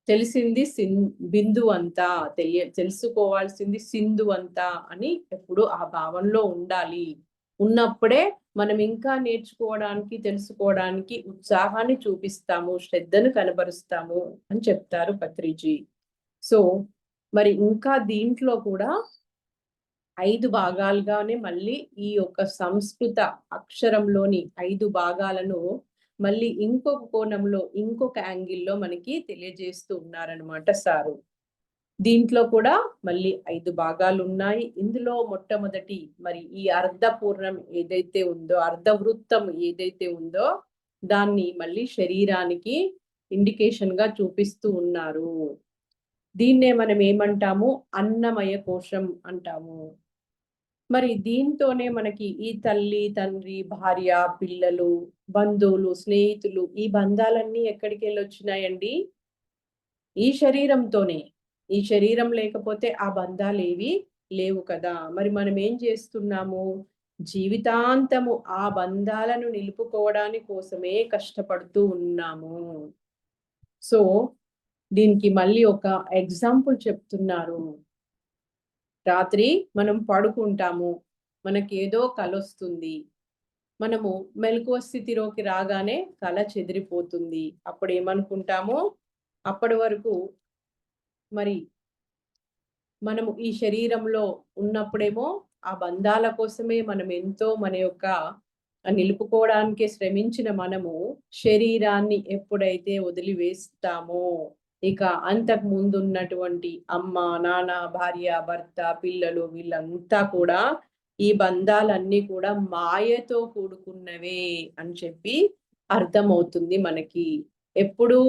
S1: తెలిసింది బిందు అంతా, తెలుసుకోవాల్సింది సింధు అంతా అని ఎప్పుడు ఆ భావనలో ఉండాలి. ఉన్నప్పుడే మనం ఇంకా నేర్చుకోవడానికి, తెలుసుకోవడానికి ఉత్సాహాన్ని చూపిస్తాము, శ్రద్ధను కనబరుస్తాము అని చెప్తారు పత్రిజీ. సో మరి ఇంకా దీంట్లో కూడా 5 భాగాలుగానే మళ్ళీ ఈ యొక్క సంస్కృత అక్షరంలోని 5 భాగాలను మళ్ళీ ఇంకొక కోణంలో, ఇంకొక యాంగిల్‌లో మనకి తెలియజేస్తూ ఉన్నారనమాట సారు. దీంట్లో కూడా మళ్ళీ 5 భాగాలున్నాయి. ఇందులో మొట్టమొదటి మరి ఈ అర్ధపూర్ణం ఏదైతే ఉందో, అర్ధవృత్తం ఏదైతే ఉందో, దాన్ని మళ్ళీ శరీరానికి ఇండికేషన్‌గా చూపిస్తూ ఉన్నారు. దీన్నే మనం ఏమంటాము? అన్నమయ కోశం అంటాము. మరి దీంతోనే మనకి ఈ తల్లి, తండ్రి, భార్య, పిల్లలు, బంధువులు, స్నేహితులు ఈ బంధాలన్నీ ఎక్కడికెళ్ళొచ్చినాయండి? ఈ శరీరంతోనే. ఈ శరీరం లేకపోతే ఆ బంధాలేవి లేవు కదా! మరి మనం ఏం చేస్తున్నాము? జీవితాంతము ఆ బంధాలను నిలుపుకోవడాని కోసమే కష్టపడుతూ ఉన్నాము. సో, దీనికి మళ్ళీ ఒక ఎగ్జాంపుల్ చెప్తున్నారు. రాత్రి మనం పడుకుంటాము. మనకేదో కలొస్తుంది. మనము మెలకువ స్థితిలోకి రాగానే కల చెదిరిపోతుంది. అప్పుడేమనుకుంటాము? అప్పటి వరకు మరి మనము ఈ శరీరంలో ఉన్నప్పుడేమో ఆ బంధాల కోసమే మనం ఎంతో మన యొక్క నిలుపుకోవడానికే శ్రమించిన మనము శరీరాన్ని ఎప్పుడైతే వదిలివేస్తామో ఇక అంతకు ముందున్నటువంటి అమ్మ, నాన్న, భార్య, భర్త, పిల్లలు వీళ్ళంతా కూడా ఈ బంధాలన్నీ కూడా మాయతో కూడుకున్నవే అని చెప్పి అర్థమవుతుంది మనకి. ఎప్పుడు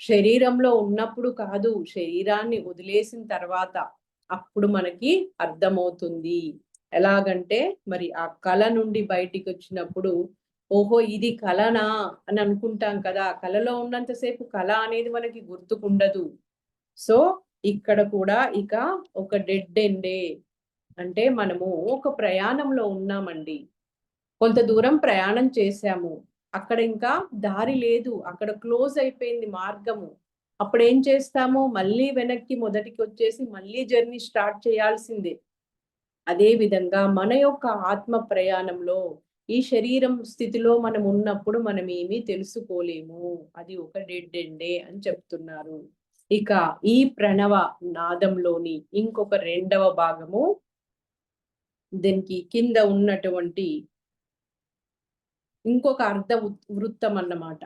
S1: శరీరంలో ఉన్నప్పుడు కాదు, శరీరాన్ని వదిలేసిన తర్వాత అప్పుడు మనకి అర్థమవుతుంది. ఎలాగంటే మరి ఆ కళ నుండి బయటికి వచ్చినప్పుడు ఓహో ఇది కలనా అని అనుకుంటాం కదా. కలలో ఉన్నంత సేపు కళ అనేది మనకి గుర్తుకుండదు. సో ఇక్కడ కూడా ఇక ఒక డెడ్ ఎండే. అంటే మనము ఒక ప్రయాణంలో ఉన్నామండి. కొంత దూరం ప్రయాణం చేశాము. అక్కడ ఇంకా దారి లేదు. అక్కడ క్లోజ్ అయిపోయింది మార్గము. అప్పుడేం చేస్తాము? మళ్ళీ వెనక్కి మొదటికొచ్చేసి మళ్ళీ జర్నీ స్టార్ట్ చేయాల్సిందే. అదే విధంగా మన యొక్క ఆత్మ ప్రయాణంలో ఈ శరీరం స్థితిలో మనం ఉన్నప్పుడు మనం ఏమీ తెలుసుకోలేము. అది ఒక డెడ్ ఎండే అని చెప్తున్నారు. ఇక ఈ ప్రణవ నాదంలోని ఇంకొక రెండవ భాగము దీనికి కింద ఉన్నటువంటి ఇంకొక వృత్తం అన్నమాట.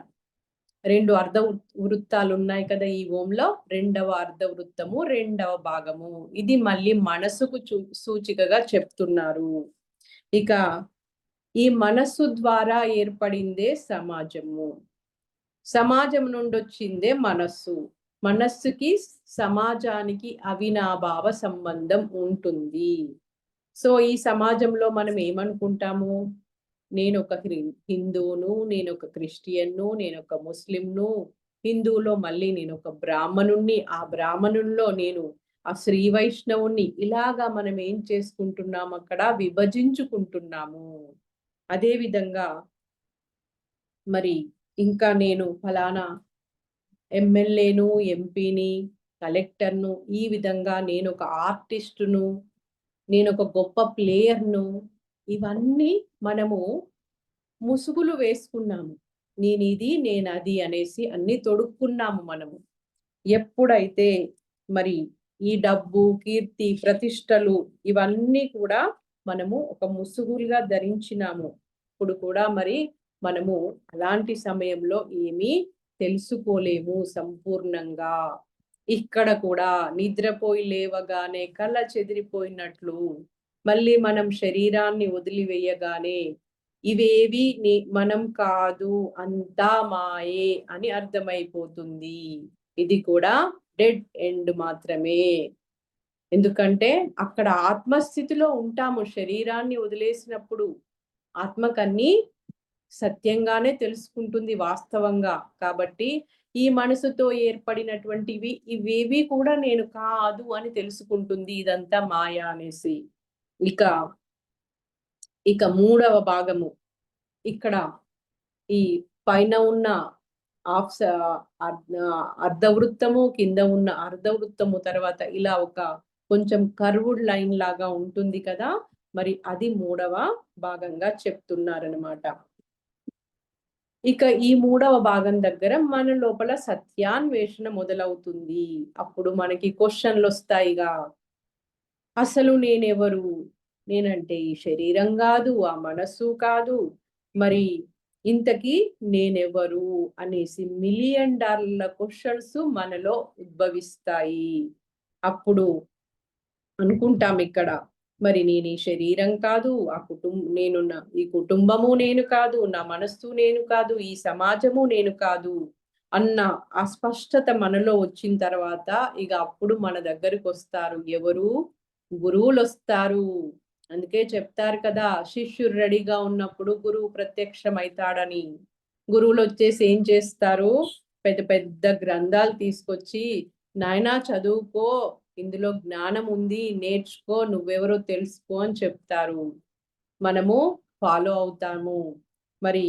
S1: 2 అర్ధ వృత్తాలు ఉన్నాయి కదా ఈ ఓంలో. రెండవ అర్ధ వృత్తము, రెండవ భాగము. ఇది మళ్ళీ మనసుకు సూచికగా చెప్తున్నారు. ఇక ఈ మనస్సు ద్వారా ఏర్పడిందే సమాజము. సమాజం నుండి వచ్చిందే మనస్సు. మనస్సుకి సమాజానికి అవినాభావ సంబంధం ఉంటుంది. సో ఈ సమాజంలో మనం ఏమనుకుంటాము? నేను ఒక హిందువును, నేను ఒక క్రిస్టియన్ను, నేను ఒక ముస్లింను. హిందువులో మళ్ళీ నేను ఒక బ్రాహ్మణుణ్ణి, ఆ బ్రాహ్మణుల్లో నేను ఆ శ్రీ వైష్ణవుణ్ణి. ఇలాగా మనం ఏం చేసుకుంటున్నాము అక్కడ? విభజించుకుంటున్నాము. అదే విధంగా మరి ఇంకా నేను ఫలానా ఎమ్మెల్యేను, ఎంపీని, కలెక్టర్ను, ఈ విధంగా నేను ఒక ఆర్టిస్టును, నేను ఒక గొప్ప ప్లేయర్ను. ఇవన్నీ మనము ముసుగులు వేసుకున్నాము. నేనిది, నేనది అనేసి అన్ని తొడుక్కున్నాము మనము. ఎప్పుడైతే మరి ఈ డబ్బు, కీర్తి, ప్రతిష్టలు ఇవన్నీ కూడా మనము ఒక ముసుగులుగా ధరించినాము. ఇప్పుడు కూడా మరి మనము అలాంటి సమయంలో ఏమీ తెలుసుకోలేము సంపూర్ణంగా. ఇక్కడ కూడా నిద్రపోయి లేవగానే కళ్ళ చెదిరిపోయినట్లు మళ్ళీ మనం శరీరాన్ని వదిలివేయగానే ఇవేవి మనం కాదు, అంతా మాయే అని అర్థమైపోతుంది. ఇది కూడా డెడ్ ఎండ్ మాత్రమే. ఎందుకంటే అక్కడ ఆత్మస్థితిలో ఉంటాము. శరీరాన్ని వదిలేసినప్పుడు ఆత్మకన్నీ సత్యంగానే తెలుసుకుంటుంది వాస్తవంగా. కాబట్టి ఈ మనసుతో ఏర్పడినటువంటివి ఇవేవి కూడా నేను కాదు అని తెలుసుకుంటుంది. ఇదంతా మాయ అనేసి. ఇక ఇక మూడవ భాగము. ఇక్కడ ఈ పైన ఉన్న అర్ధవృత్తము, కింద ఉన్న అర్ధవృత్తము, తర్వాత ఇలా ఒక కొంచెం కర్వ్డ్ లైన్ లాగా ఉంటుంది కదా, మరి అది మూడవ భాగంగా చెప్తున్నారనమాట. ఇక ఈ మూడవ భాగం దగ్గర మన లోపల సత్యాన్వేషణ మొదలవుతుంది. అప్పుడు మనకి క్వశ్చన్లు వస్తాయిగా, అసలు నేనెవరు? నేనంటే ఈ శరీరం కాదు, ఆ మనస్సు కాదు, మరి ఇంతకీ నేనెవరు అనేసి $1,000,000 క్వశ్చన్స్ మనలో ఉద్భవిస్తాయి. అప్పుడు అనుకుంటాం ఇక్కడ, మరి నేను ఈ శరీరం కాదు, ఈ కుటుంబము నేను కాదు, నా మనస్సు నేను కాదు, ఈ సమాజము నేను కాదు అన్న అస్పష్టత మనలో వచ్చిన తర్వాత ఇక అప్పుడు మన దగ్గరికి వస్తారు ఎవరు? గురువులు వస్తారు. అందుకే చెప్తారు కదా, శిష్యుడు రెడీగా ఉన్నప్పుడు గురువు ప్రత్యక్షమైతాడని. గురువులు వచ్చేసి ఏం చేస్తారు? పెద్ద పెద్ద గ్రంథాలు తీసుకొచ్చి, నాయనా చదువుకో, ఇందులో జ్ఞానం ఉంది, నేర్చుకో, నువ్వెవరో తెలుసుకో అని చెప్తారు. మనము ఫాలో అవుతాము. మరి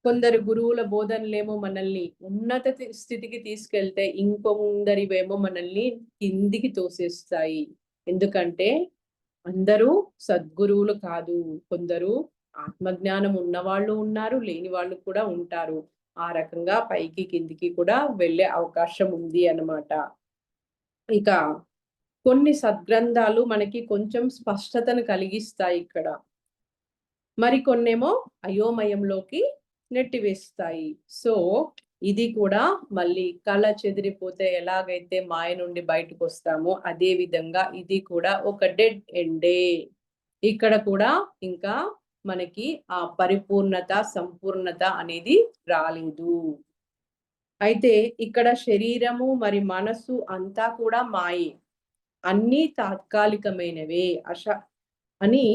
S1: కొందరు గురువుల బోధనలేమో మనల్ని ఉన్నత స్థితికి తీసుకెళ్తే, ఇంకొందరివేమో మనల్ని కిందికి తోసేస్తాయి. ఎందుకంటే అందరూ సద్గురువులు కాదు. కొందరు ఆత్మజ్ఞానం ఉన్నవాళ్ళు ఉన్నారు, లేని వాళ్ళు కూడా ఉంటారు. ఆ రకంగా పైకి కిందికి కూడా వెళ్ళే అవకాశం ఉంది అన్నమాట. ఇక కొన్ని సద్గ్రంథాలు మనకి కొంచెం స్పష్టతను కలిగిస్తాయి ఇక్కడ. మరికొన్నేమో అయోమయంలోకి నెట్టివేస్తాయి. సో ఇది కూడా మళ్ళీ కళ చెదిరిపోతే ఎలాగైతే మాయ నుండి బయటకు వస్తామో అదే విధంగా ఇది కూడా ఒక డెడ్ ఎండే. ఇక్కడ కూడా ఇంకా మనకి ఆ పరిపూర్ణత, సంపూర్ణత అనేది రాలేదు. అయితే ఇక్కడ శరీరము మరి మనసు అంతా కూడా మాయే. అన్నీ తాత్కాలికమైనవే అని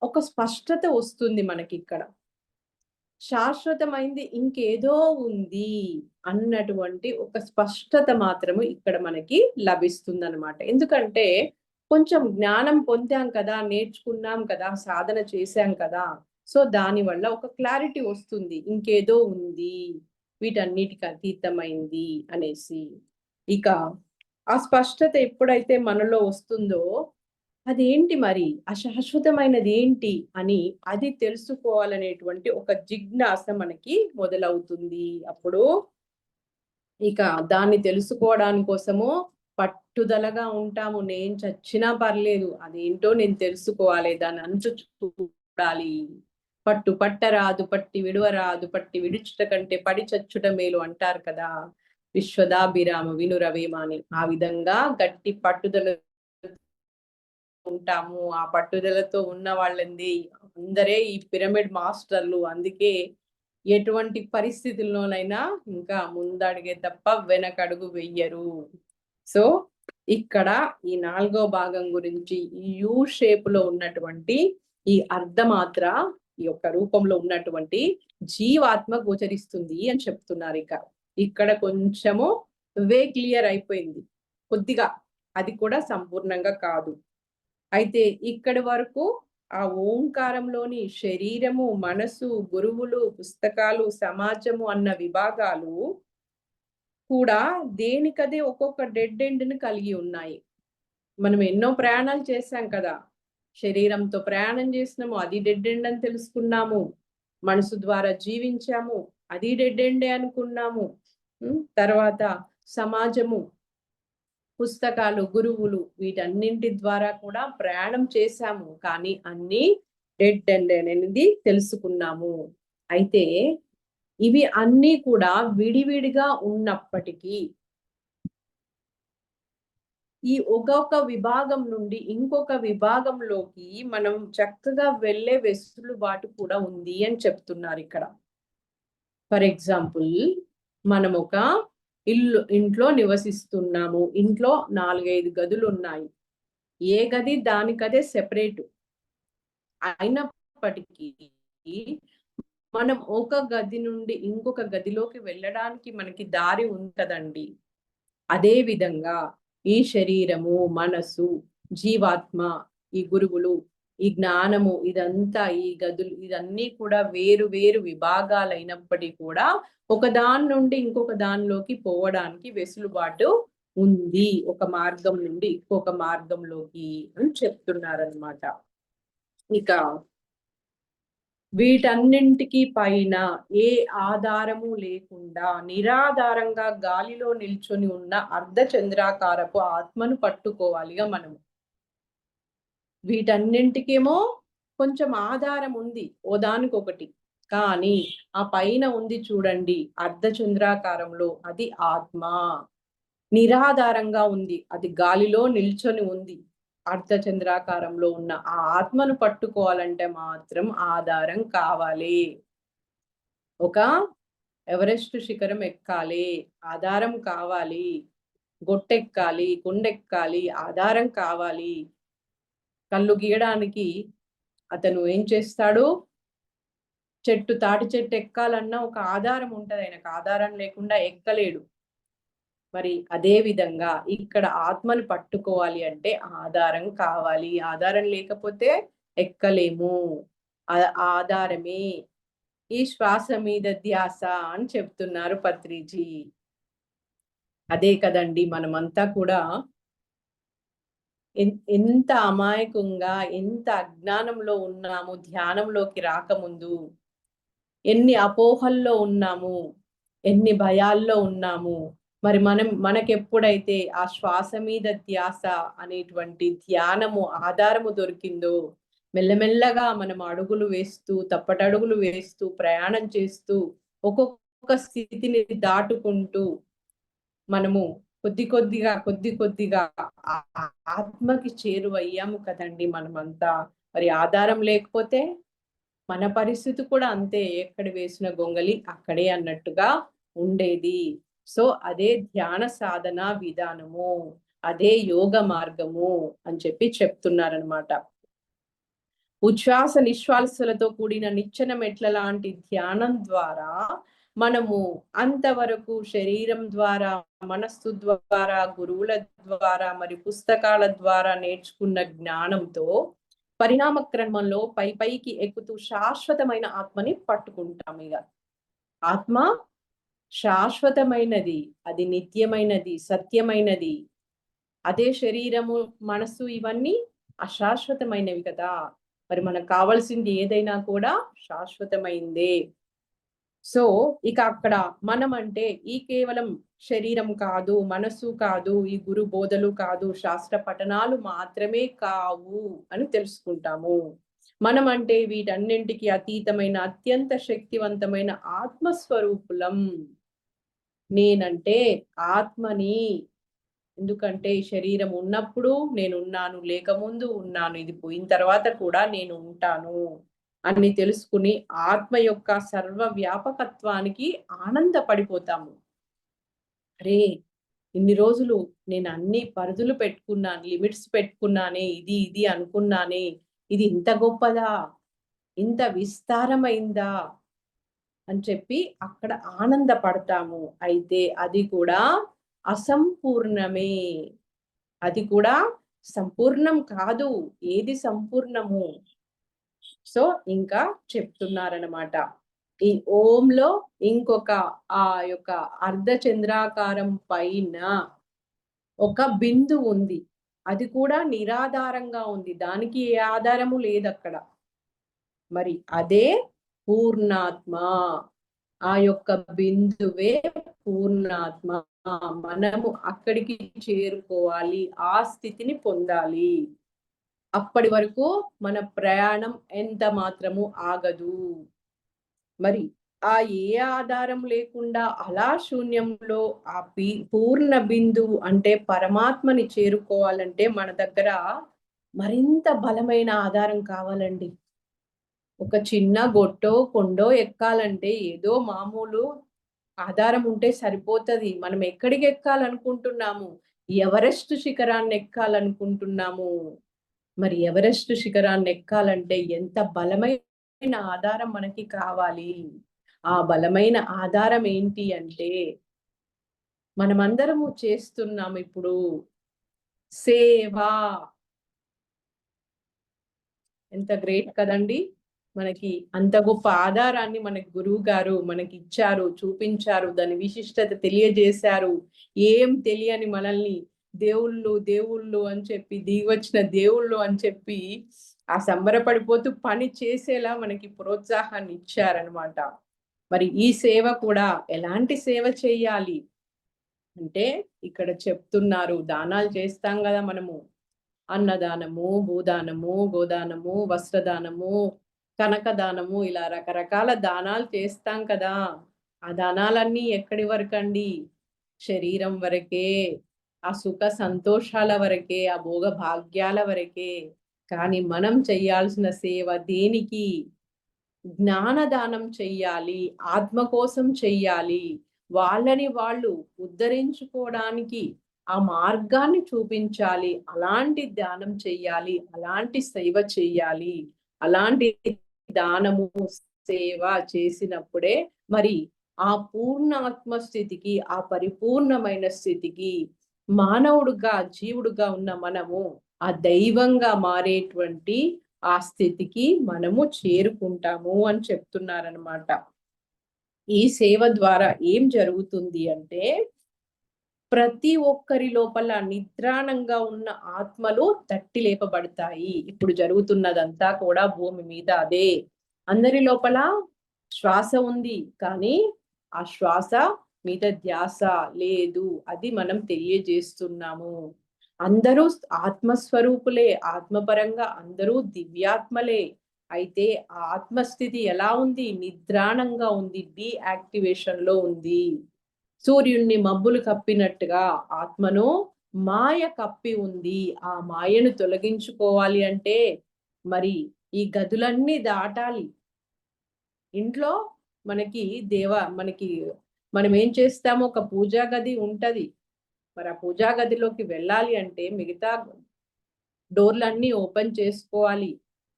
S1: ఒక స్పష్టత వస్తుంది మనకిక్కడ. శాశ్వతమైంది ఇంకేదో ఉంది అన్నటువంటి ఒక స్పష్టత మాత్రము ఇక్కడ మనకి లభిస్తుందన్నమాట. ఎందుకంటే కొంచెం జ్ఞానం పొందాం కదా, నేర్చుకున్నాం కదా, సాధన చేశాం కదా, సో దానివల్ల ఒక క్లారిటీ వస్తుంది. ఇంకేదో ఉంది, వీటన్నిటికి అతీతమైంది అనేసి. ఇక ఆ స్పష్టత ఎప్పుడైతే మనలో వస్తుందో అదేంటి మరి? అశాశ్వతమైనది ఏంటి అని అది తెలుసుకోవాలనేటువంటి ఒక జిజ్ఞాస మనకి మొదలవుతుంది. అప్పుడు ఇక దాన్ని తెలుసుకోవడాని కోసము పట్టుదలగా ఉంటాము. నేను చచ్చినా పర్లేదు, అదేంటో నేను తెలుసుకోవాలి, దాన్ని అంతు చూడాలి. పట్టు పట్టరాదు పట్టి విడువరాదు పట్టి విడుచుట కంటే పడి చచ్చుట మేలు అంటారు కదా. విశ్వదాభిరామ వినురవేమాని. ఆ విధంగా గట్టి పట్టుదల ఉంటాము. ఆ పట్టుదలతో ఉన్న వాళ్ళంది అందరే ఈ పిరమిడ్ మాస్టర్లు. అందుకే ఎటువంటి పరిస్థితుల్లోనైనా ఇంకా ముందడిగే తప్ప వెనకడుగు వెయ్యరు. సో ఇక్కడ ఈ 4వ భాగం గురించి ఈ యూ షేప్ లో ఉన్నటువంటి ఈ అర్ధమాత్ర ఈ యొక్క రూపంలో ఉన్నటువంటి జీవాత్మ గోచరిస్తుంది అని చెప్తున్నారు. ఇక్కడ కొంచెము క్లియర్ అయిపోయింది కొద్దిగా, అది కూడా సంపూర్ణంగా కాదు. అయితే ఇక్కడి వరకు ఆ ఓంకారంలోని శరీరము, మనసు, గురువులు, పుస్తకాలు, సమాజము అన్న విభాగాలు కూడా దేనికదే ఒక్కొక్క డెడ్ ఎండ్ ని కలిగి ఉన్నాయి. మనం ఎన్నో ప్రయాణాలు చేశాం కదా. శరీరంతో ప్రయాణం చేసినాము, అది డెడ్ ఎండ్ అని తెలుసుకున్నాము. మనసు ద్వారా జీవించాము, అది డెడ్ ఎండే అనుకున్నాము. తర్వాత సమాజము, పుస్తకాలు, గురువులు, వీటన్నింటి ద్వారా కూడా ప్రయాణం చేశాము. కానీ అన్ని డెడ్ ఎండ్ అనేది తెలుసుకున్నాము. అయితే ఇవి అన్నీ కూడా విడివిడిగా ఉన్నప్పటికీ ఈ ఒక్కొక్క విభాగం నుండి ఇంకొక విభాగంలోకి మనం చక్కగా వెళ్ళే వెసులుబాటు కూడా ఉంది అని చెప్తున్నారు ఇక్కడ. ఫర్ ఎగ్జాంపుల్, మనం ఒక ఇంట్లో నివసిస్తున్నాము. ఇంట్లో 4-5 గదులు ఉన్నాయి. ఏ గది దానికదే సెపరేట్ అయినప్పటికీ మనం ఒక గది నుండి ఇంకొక గదిలోకి వెళ్ళడానికి మనకి దారి ఉంటదండి. అదే విధంగా ఈ శరీరము, మనసు, జీవాత్మ, ఈ గురువులు, ఈ జ్ఞానము, ఇదంతా ఈ గదులు, ఇదన్నీ కూడా వేరు వేరు విభాగాలైనప్పటికీ కూడా ఒకదాని నుండి ఇంకొక దానిలోకి పోవడానికి వెసులుబాటు ఉంది. ఒక మార్గం నుండి ఇంకొక మార్గంలోకి అని చెప్తున్నారనమాట. ఇక వీటన్నింటికి పైన ఏ ఆధారము లేకుండా నిరాధారంగా గాలిలో నిల్చొని ఉన్న అర్ధచంద్రాకారపు ఆత్మను పట్టుకోవాలిగా మనము. వీటన్నింటికేమో కొంచెం ఆధారం ఉంది, ఓ దానికొకటి. కానీ ఆ పైన ఉంది చూడండి అర్ధచంద్రాకారంలో, అది ఆత్మ నిరాధారంగా ఉంది, అది గాలిలో నిల్చొని ఉంది. అర్ధచంద్రాకారంలో ఉన్న ఆ ఆత్మను పట్టుకోవాలంటే మాత్రం ఆధారం కావాలి. ఒక ఎవరెస్ట్ శిఖరం ఎక్కాలి, ఆధారం కావాలి. గొట్టెక్కాలి, కొండెక్కాలి, ఆధారం కావాలి. కళ్ళు గీయడానికి అతను ఏం చేస్తాడు? తాటి చెట్టు ఎక్కాలన్నా ఒక ఆధారం ఉంటది, ఆయనకు ఆధారం లేకుండా ఎక్కలేడు. మరి అదే విధంగా ఇక్కడ ఆత్మను పట్టుకోవాలి అంటే ఆధారం కావాలి. ఆధారం లేకపోతే ఎక్కలేము. ఆధారమే ఈ శ్వాస మీద ధ్యాస అని చెప్తున్నారు పత్రిజీ. అదే కదండి, మనమంతా కూడా ఎంత అమాయకంగా, ఎంత అజ్ఞానంలో ఉన్నాము. ధ్యానంలోకి రాకముందు ఎన్ని అపోహల్లో ఉన్నాము, ఎన్ని భయాల్లో ఉన్నాము. మరి మనకెప్పుడైతే ఆ శ్వాస మీద ధ్యాస అనేటువంటి ధ్యానము ఆధారము దొరికిందో, మెల్లమెల్లగా మనం అడుగులు వేస్తూ, తప్పటడుగులు వేస్తూ, ప్రయాణం చేస్తూ, ఒక్కొక్క స్థితిని దాటుకుంటూ మనము కొద్ది కొద్దిగా ఆత్మకి చేరువయ్యాము కదండి మనమంతా. మరి ఆధారం లేకపోతే మన పరిస్థితి కూడా అంతే, ఎక్కడ వేసిన గొంగలి అక్కడే అన్నట్టుగా ఉండేది. సో అదే ధ్యాన సాధన విధానము, అదే యోగ మార్గము అని చెప్తున్నారనమాట. ఉచ్ఛ్వాస నిశ్వాసలతో కూడిన నిచ్చెన మెట్ల లాంటి ధ్యానం ద్వారా మనము అంతవరకు శరీరం ద్వారా, మనస్సు ద్వారా, గురువుల ద్వారా, మరి పుస్తకాల ద్వారా నేర్చుకున్న జ్ఞానంతో పరిణామ క్రమంలో పైకి ఎక్కుతూ శాశ్వతమైన ఆత్మని పట్టుకుంటాం. ఇక ఆత్మ శాశ్వతమైనది, అది నిత్యమైనది, సత్యమైనది. అదే శరీరము, మనసు ఇవన్నీ అశాశ్వతమైనవి కదా. మరి మనకు కావాల్సింది ఏదైనా కూడా శాశ్వతమైందే. సో ఇక అక్కడ మనం అంటే ఈ కేవలం శరీరం కాదు, మనసు కాదు, ఈ గురు బోధలు కాదు, శాస్త్ర పఠనాలు మాత్రమే కావు అని తెలుసుకుంటాము. మనం అంటే వీటన్నింటికి అతీతమైన అత్యంత శక్తివంతమైన ఆత్మస్వరూపులం. నేనంటే ఆత్మని. ఎందుకంటే శరీరం ఉన్నప్పుడు నేనున్నాను, లేకముందు ఉన్నాను, ఇది పోయిన తర్వాత కూడా నేను ఉంటాను అని తెలుసుకుని ఆత్మ యొక్క సర్వ వ్యాపకత్వానికి ఆనందపడిపోతాము. అరే, ఇన్ని రోజులు నేను అన్ని పరిధులు పెట్టుకున్నాను, లిమిట్స్ పెట్టుకున్నానే, ఇది ఇది అనుకున్నానే, ఇది ఇంత గొప్పదా, ఇంత విస్తారమైందా అని చెప్పి అక్కడ ఆనందపడతాము. అయితే అది కూడా అసంపూర్ణమే. అది కూడా సంపూర్ణం కాదు. ఏది సంపూర్ణము? సో ఇంకా చెప్తున్నారనమాట. ఈ ఓంలో ఇంకొక ఆ యొక్క అర్ధ చంద్రాకారం పైన ఒక బిందువు ఉంది. అది కూడా నిరాధారంగా ఉంది. దానికి ఏ ఆధారము లేదక్కడ. మరి అదే పూర్ణాత్మ. ఆ యొక్క బిందువే పూర్ణాత్మ. మనము అక్కడికి చేరుకోవాలి, ఆ స్థితిని పొందాలి. అప్పటి వరకు మన ప్రయాణం ఎంత మాత్రము ఆగదు. మరి ఆ ఏ ఆధారం లేకుండా అలా శూన్యంలో ఆ పూర్ణ బిందువు అంటే పరమాత్మని చేరుకోవాలంటే మన దగ్గర మరింత బలమైన ఆధారం కావాలండి. ఒక చిన్న గొట్టో కొండో ఎక్కాలంటే ఏదో మామూలు ఆధారం ఉంటే సరిపోతది. మనం ఎక్కడికి ఎక్కాలనుకుంటున్నాము? ఎవరెస్ట్ శిఖరాన్ని ఎక్కాలనుకుంటున్నాము. మరి ఎవరెస్ట్ శిఖరాన్ని ఎక్కాలంటే ఎంత బలమైన ఆధారం మనకి కావాలి. ఆ బలమైన ఆధారం ఏంటి అంటే మనమందరము చేస్తున్నాము ఇప్పుడు సేవ. ఎంత గ్రేట్ కదండి. మనకి అంత గొప్ప ఆధారాన్ని మనకి గురువు గారు మనకి ఇచ్చారు, చూపించారు, దాని విశిష్టత తెలియజేశారు. ఏం తెలియని మనల్ని దేవుళ్ళు దేవుళ్ళు అని చెప్పి, దిగివచ్చిన దేవుళ్ళు అని చెప్పి ఆ సంబరపడిపోతూ పని చేసేలా మనకి ప్రోత్సాహాన్ని ఇచ్చారనమాట. మరి ఈ సేవ కూడా ఎలాంటి సేవ చేయాలి అంటే ఇక్కడ చెప్తున్నారు. దానాలు చేస్తాం కదా మనము. అన్నదానము, భూదానము, గోదానము, వస్త్రదానము, కనకదానము, ఇలా రకరకాల దానాలు చేస్తాం కదా. ఆ దానాలన్నీ ఎక్కడి వరకండి? శరీరం వరకే, ఆ సుఖ సంతోషాల వరకే, ఆ భోగ భాగ్యాల వరకే. కానీ మనం చెయ్యాల్సిన సేవ దేనికి? జ్ఞానదానం చెయ్యాలి, ఆత్మ కోసం చెయ్యాలి. వాళ్ళని వాళ్ళు ఉద్ధరించుకోవడానికి ఆ మార్గాన్ని చూపించాలి. అలాంటి ధ్యానం చెయ్యాలి, అలాంటి సేవ చెయ్యాలి. అలాంటి దానము, సేవ చేసినప్పుడే మరి ఆ పూర్ణాత్మ స్థితికి, ఆ పరిపూర్ణమైన స్థితికి మానవుడుగా, జీవుడుగా ఉన్న మనము ఆ దైవంగా మారేటువంటి ఆ స్థితికి మనము చేరుకుంటాము అని చెప్తున్నారనమాట. ఈ సేవ ద్వారా ఏం జరుగుతుంది అంటే ప్రతి ఒక్కరి లోపల నిద్రాణంగా ఉన్న ఆత్మలు తట్టి లేపబడతాయి. ఇప్పుడు జరుగుతున్నదంతా కూడా భూమి మీద అదే. అందరి లోపల శ్వాస ఉంది, కానీ ఆ శ్వాస మీద ధ్యాస లేదు. అది మనం తెలియజేస్తున్నాము. అందరూ ఆత్మస్వరూపులే, ఆత్మపరంగా అందరూ దివ్యాత్మలే. అయితే ఆ ఆత్మస్థితి ఎలా ఉంది? నిద్రాణంగా ఉంది, డీయాక్టివేషన్ లో ఉంది. సూర్యుణ్ణి మబ్బులు కప్పినట్టుగా ఆత్మను మాయ కప్పి ఉంది. ఆ మాయను తొలగించుకోవాలి అంటే మరి ఈ గదులన్నీ దాటాలి. ఇంట్లో మనకి మనకి మనం ఏం చేస్తామో ఒక పూజా గది ఉంటది. మరి ఆ పూజా గదిలోకి వెళ్ళాలి అంటే మిగతా డోర్లన్నీ ఓపెన్ చేసుకోవాలి.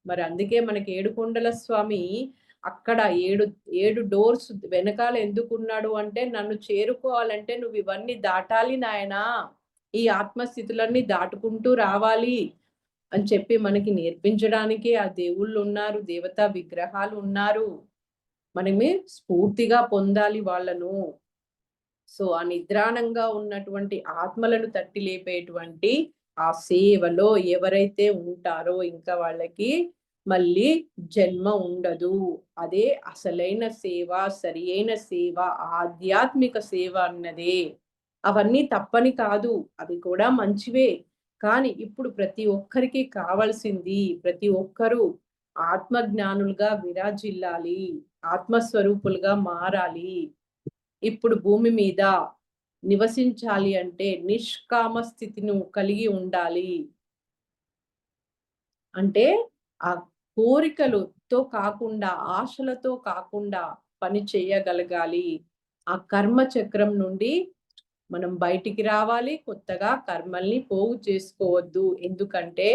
S1: మరి అందుకే మనకి ఏడుకొండల స్వామి అక్కడ ఏడు డోర్స్ వెనకాల ఎందుకున్నాడు అంటే నన్ను చేరుకోవాలంటే నువ్వు ఇవన్నీ దాటాలి నాయనా, ఈ ఆత్మస్థితులన్నీ దాటుకుంటూ రావాలి అని చెప్పి మనకి నేర్పించడానికి ఆ దేవుళ్ళు ఉన్నారు, దేవతా విగ్రహాలు ఉన్నారు. మనమే స్ఫూర్తిగా పొందాలి వాళ్ళను. సో ఆ నిద్రాణంగా ఉన్నటువంటి ఆత్మలను తట్టి లేపేటువంటి ఆ సేవలో ఎవరైతే ఉంటారో ఇంకా వాళ్ళకి మళ్ళీ జన్మ ఉండదు. అదే అసలైన సేవ, సరి అయిన సేవ, ఆధ్యాత్మిక సేవ అన్నదే. అవన్నీ తప్పని కాదు, అవి కూడా మంచివే. కానీ ఇప్పుడు ప్రతి ఒక్కరికి కావాల్సింది, ప్రతి ఒక్కరూ ఆత్మజ్ఞానులుగా విరాజిల్లాలి, ఆత్మస్వరూపులుగా మారాలి. ఇప్పుడు భూమి మీద నివసించాలి అంటే నిష్కామ స్థితిని కలిగి ఉండాలి. అంటే ఆ కోరికలతో కాకుండా, ఆశలతో కాకుండా పని చేయగలగాలి. ఆ కర్మ చక్రం నుండి మనం బయటికి రావాలి. కొత్తగా కర్మల్ని పోగు చేసుకోవద్దు. ఎందుకంటే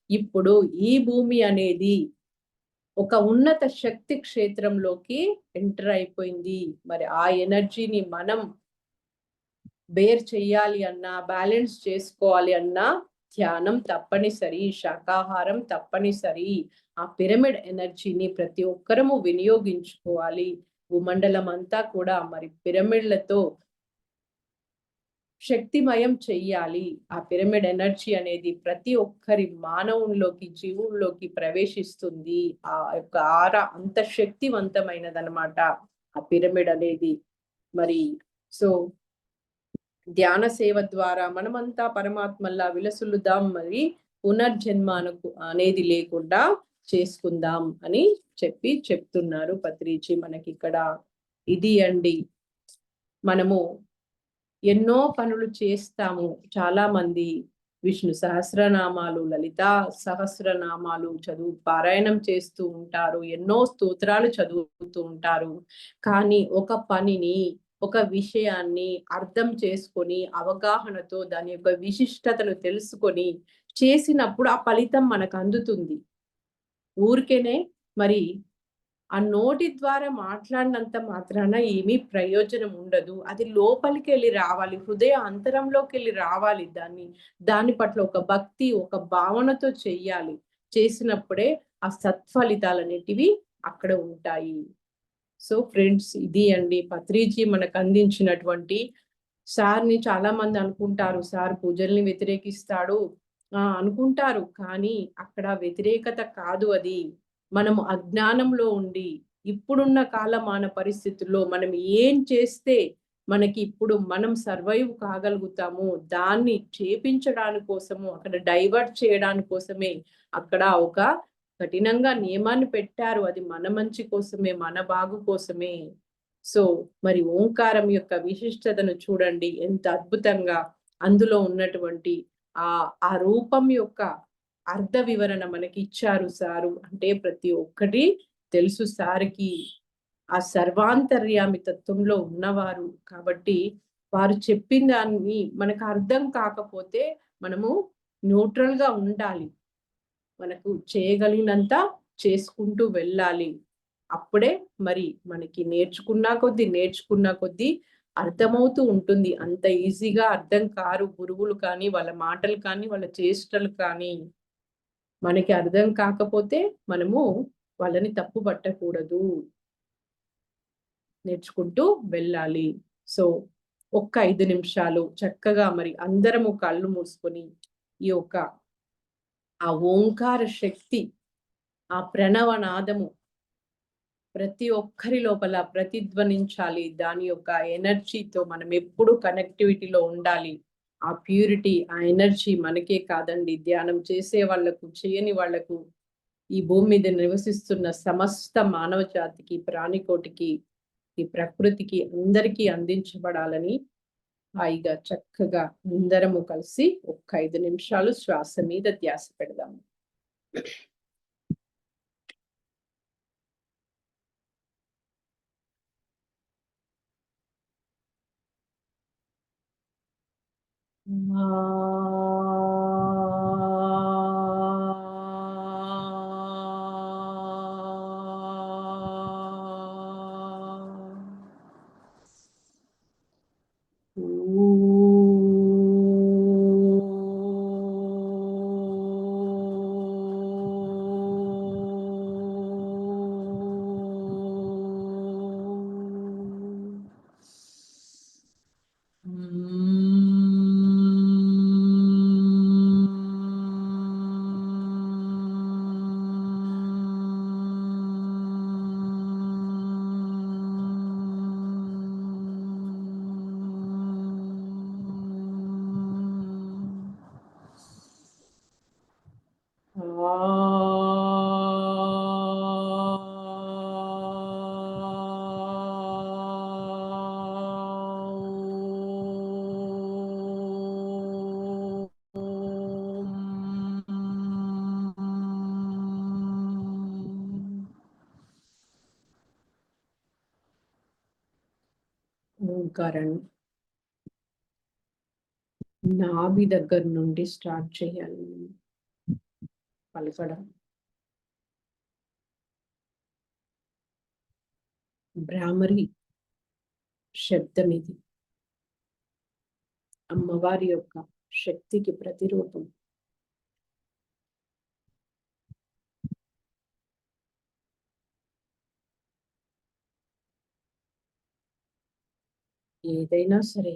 S1: ఇప్పుడు ఈ భూమి అనేది ఒక ఉన్నత శక్తి క్షేత్రంలోకి ఎంటర్ అయిపోయింది. మరి ఆ ఎనర్జీని మనం బేర్ చెయ్యాలి అన్నా, బ్యాలెన్స్ చేసుకోవాలి అన్నా ధ్యానం తప్పనిసరి, శాకాహారం తప్పనిసరి. ఆ పిరమిడ్ ఎనర్జీని ప్రతి ఒక్కరము వినియోగించుకోవాలి. భూమండలం అంతా కూడా మరి పిరమిడ్లతో శక్తిమయం చెయ్యాలి. ఆ పిరమిడ్ ఎనర్జీ అనేది ప్రతి ఒక్కరి మానవుల్లోకి, జీవుల్లోకి ప్రవేశిస్తుంది. ఆ యొక్క ఆరా అంత శక్తివంతమైనదనమాట ఆ పిరమిడ్ అనేది. మరి సో ధ్యాన సేవ ద్వారా మనమంతా పరమాత్మల్లా విలసులుదాం, మరి పునర్జన్మకు అనేది లేకుండా చేసుకుందాం అని చెప్తున్నారు పత్రిజీ మనకిక్కడ. ఇది అండి, మనము ఎన్నో పనులు చేస్తాము. చాలా మంది విష్ణు సహస్రనామాలు, లలితా సహస్రనామాలు పారాయణం చేస్తూ ఉంటారు. ఎన్నో స్తోత్రాలు చదువుతూ ఉంటారు. కానీ ఒక పనిని, ఒక విషయాన్ని అర్థం చేసుకొని, అవగాహనతో దాని యొక్క విశిష్టతను తెలుసుకొని చేసినప్పుడు ఆ ఫలితం మనకు అందుతుంది. ఊరికేనే మరి ఆ నోటి ద్వారా మాట్లాడినంత మాత్రాన ఏమీ ప్రయోజనం ఉండదు. అది లోపలికెళ్ళి రావాలి. హృదయ అంతరంలోకెళ్ళి రావాలి. దాని పట్ల ఒక భక్తి, ఒక భావనతో చెయ్యాలి. చేసినప్పుడే ఆ సత్ఫలితాలనేటివి అక్కడ ఉంటాయి. సో ఫ్రెండ్స్, ఇది అండి పత్రిజీ మనకు అందించినటువంటి. సార్‌ని చాలా మంది అనుకుంటారు, సార్ పూజల్ని వ్యతిరేకిస్తాడు అనుకుంటారు. కానీ అక్కడ వ్యతిరేకత కాదు అది. మనము అజ్ఞానంలో ఉండి, ఇప్పుడున్న కాలమాన పరిస్థితుల్లో మనం ఏం చేస్తే మనకి ఇప్పుడు మనం సర్వైవ్ కాగలుగుతాము, దాన్ని చేపించడాని కోసము, అక్కడ డైవర్ట్ చేయడాని కోసమే అక్కడ ఒక కఠినంగా నియమాన్ని పెట్టారు. అది మన మంచి కోసమే, మన బాగు కోసమే. సో మరి ఓంకారం యొక్క విశిష్టతను చూడండి ఎంత అద్భుతంగా అందులో ఉన్నటువంటి ఆ రూపం యొక్క అర్థ వివరణ మనకి ఇచ్చారు సారు. అంటే ప్రతి ఒక్కటి తెలుసు సార్‌కి. ఆ సర్వాంతర్యామి తత్వంలో ఉన్నవారు కాబట్టి వారు చెప్పిన దాన్ని మనకు అర్థం కాకపోతే మనము న్యూట్రల్‌గా ఉండాలి. మనకు చేయగలిగినంత చేసుకుంటూ వెళ్ళాలి. అప్పుడే మరి మనకి నేర్చుకున్న కొద్దీ అర్థమవుతూ ఉంటుంది. అంత ఈజీగా అర్థం కారు గురువులు కానీ, వాళ్ళ మాటలు కానీ, వాళ్ళ చేష్టలు కానీ. మనకి అర్థం కాకపోతే మనము వాళ్ళని తప్పు పట్టకూడదు. నేర్చుకుంటూ వెళ్ళాలి. సో ఒక్క 5 నిమిషాలు చక్కగా మరి అందరము కళ్ళు మూసుకొని ఈ యొక్క ఆ ఓంకార శక్తి, ఆ ప్రణవనాదము ప్రతి ఒక్కరి లోపల ప్రతిధ్వనించాలి. దాని యొక్క ఎనర్జీతో మనం ఎప్పుడు కనెక్టివిటీలో ఉండాలి. ఆ ప్యూరిటీ, ఆ ఎనర్జీ మనకే కాదండి, ధ్యానం చేసే వాళ్ళకు, చేయని వాళ్ళకు, ఈ భూమి మీద నివసిస్తున్న సమస్త మానవ జాతికి, ప్రాణికోటికి, ఈ ప్రకృతికి అందరికీ అందించబడాలని హాయిగా చక్కగా అందరము కలిసి ఒక్క 5 నిమిషాలు శ్వాస మీద ధ్యాస పెడదాము. ఊ. ఓంకారాన్ని నాభి దగ్గర నుండి స్టార్ట్ చేయాలి పలకడం. భ్రామరి శబ్దం ఇది. అమ్మవారి యొక్క శక్తికి ప్రతిరూపం. ఏదైనా సరే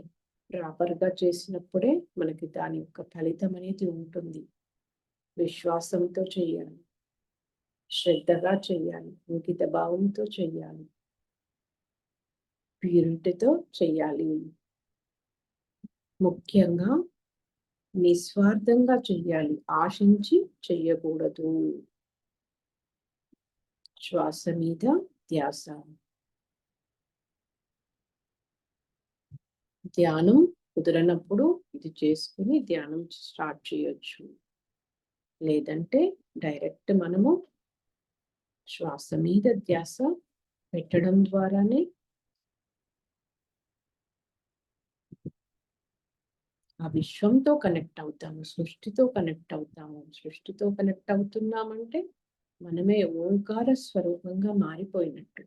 S1: ప్రాపర్గా చేసినప్పుడే మనకి దాని యొక్క ఫలితం అనేది ఉంటుంది. విశ్వాసంతో చేయాలి, శ్రద్ధగా చేయాలి, అంకిత భావంతో చేయాలి, ప్యూరిటీతో చేయాలి. ముఖ్యంగా నిస్వార్థంగా చెయ్యాలి, ఆశించి చెయ్యకూడదు. శ్వాస మీద ధ్యాస. ధ్యానం కుదరనప్పుడు ఇది చేసుకుని ధ్యానం స్టార్ట్ చేయొచ్చు. లేదంటే డైరెక్ట్ మనము శ్వాస మీద ధ్యాస పెట్టడం ద్వారానే ఆ విశ్వంతో కనెక్ట్ అవుతాము, సృష్టితో కనెక్ట్ అవుతాము. సృష్టితో కనెక్ట్ అవుతున్నామంటే మనమే ఓంకార స్వరూపంగా మారిపోయినట్టు.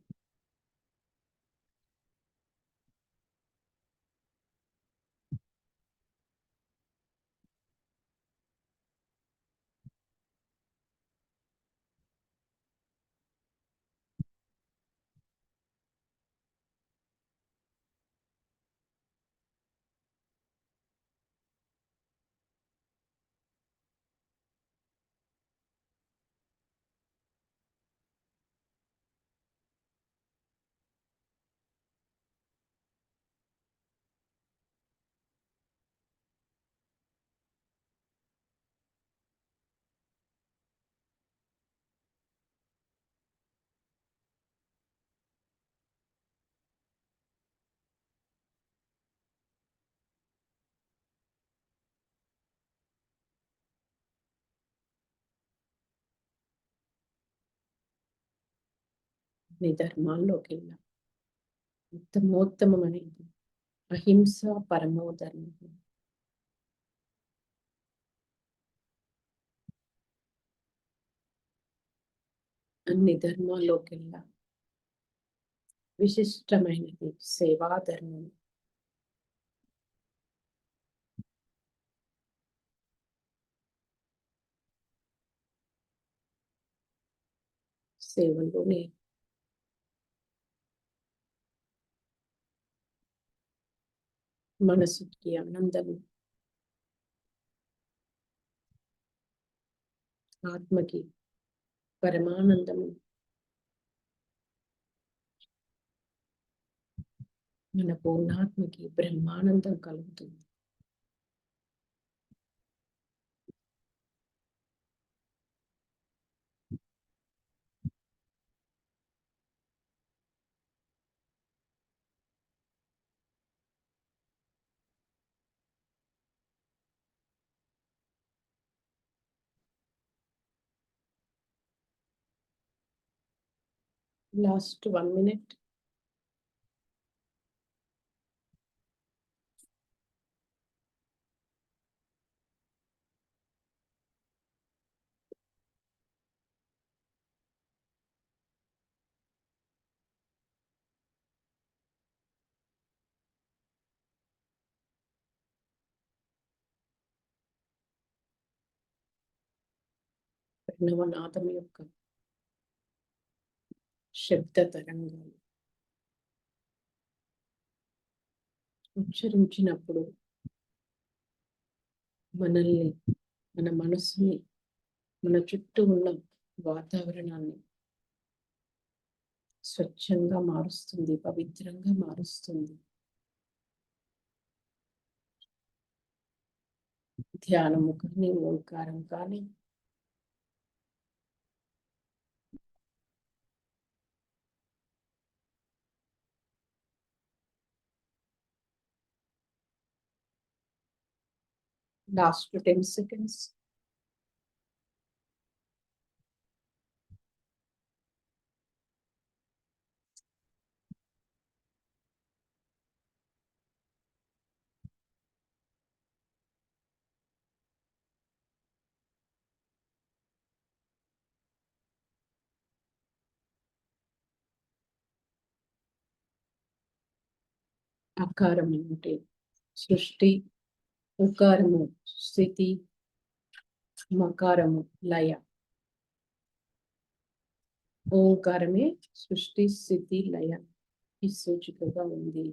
S1: నీ ధర్మాల్లోకి వెళ్ళాం. ఉత్తమోత్తమం అనేది అహింస పరమో ధర్మం. అన్ని ధర్మాల్లోకి వెళ్ళాం. విశిష్టమైనది సేవా ధర్మం. సేవలోనే మనసుకి ఆనందము, ఆత్మకి పరమానందము, మన పూర్ణాత్మకి బ్రహ్మానందం కలుగుతుంది. Last 1 minute. ప్రణవనాదం యొక్క శబ్ద తరంగాలు ఉచ్చరించినప్పుడు మనల్ని, మన మనసుని, మన చుట్టూ ఉన్న వాతావరణాన్ని స్వచ్ఛంగా మారుస్తుంది, పవిత్రంగా మారుస్తుంది. ధ్యానము కానీ, ఓంకారం కానీ లాస్ట్ 10 seconds. అకారము అంటే సృష్టి, ఉకారము స్థితి, మకారము లయ. ఓంకారమే సృష్టి, స్థితి, లయ ఈ సూచికగా ఉంది.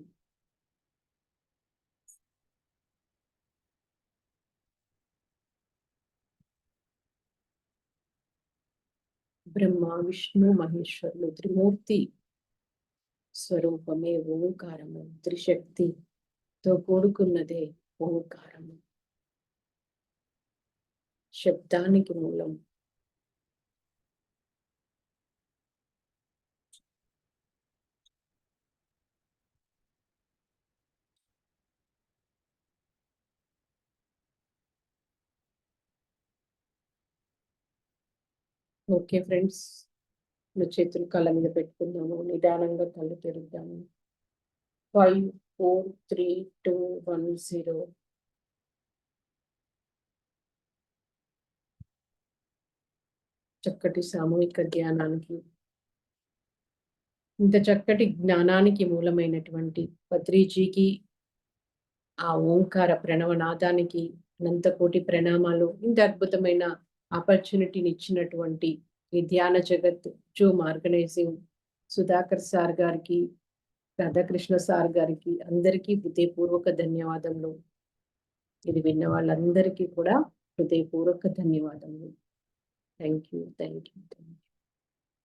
S1: బ్రహ్మ, విష్ణు, మహేశ్వరులు త్రిమూర్తి స్వరూపమే ఓంకారము. త్రిశక్తితో కూడుకున్నదే ఓంకారము. శబ్దానికి మూలం. ఓకే ఫ్రెండ్స్, చేతులు కళ్ళ మీద పెట్టుకుందాము. నిదానంగా కళ్ళు తెరుద్దాము. 5, 4, 3, 2, 1, 0. చక్కటి సామూహిక ధ్యానానికి, ఇంత చక్కటి జ్ఞానానికి మూలమైనటువంటి పత్రిజీకి, ఆ ఓంకార ప్రణవనాదానికి అనంతకోటి ప్రణామాలు. ఇంత అద్భుతమైన ఆపర్చునిటీని ఇచ్చినటువంటి ఈ ధ్యాన జగత్ జూమ్ ఆర్గనైజింగ్ సుధాకర్ సార్ గారికి, రాధాకృష్ణ సార్ గారికి అందరికీ హృదయపూర్వక ధన్యవాదములు. ఇది విన్న వాళ్ళందరికీ కూడా హృదయపూర్వక ధన్యవాదములు. Thank you.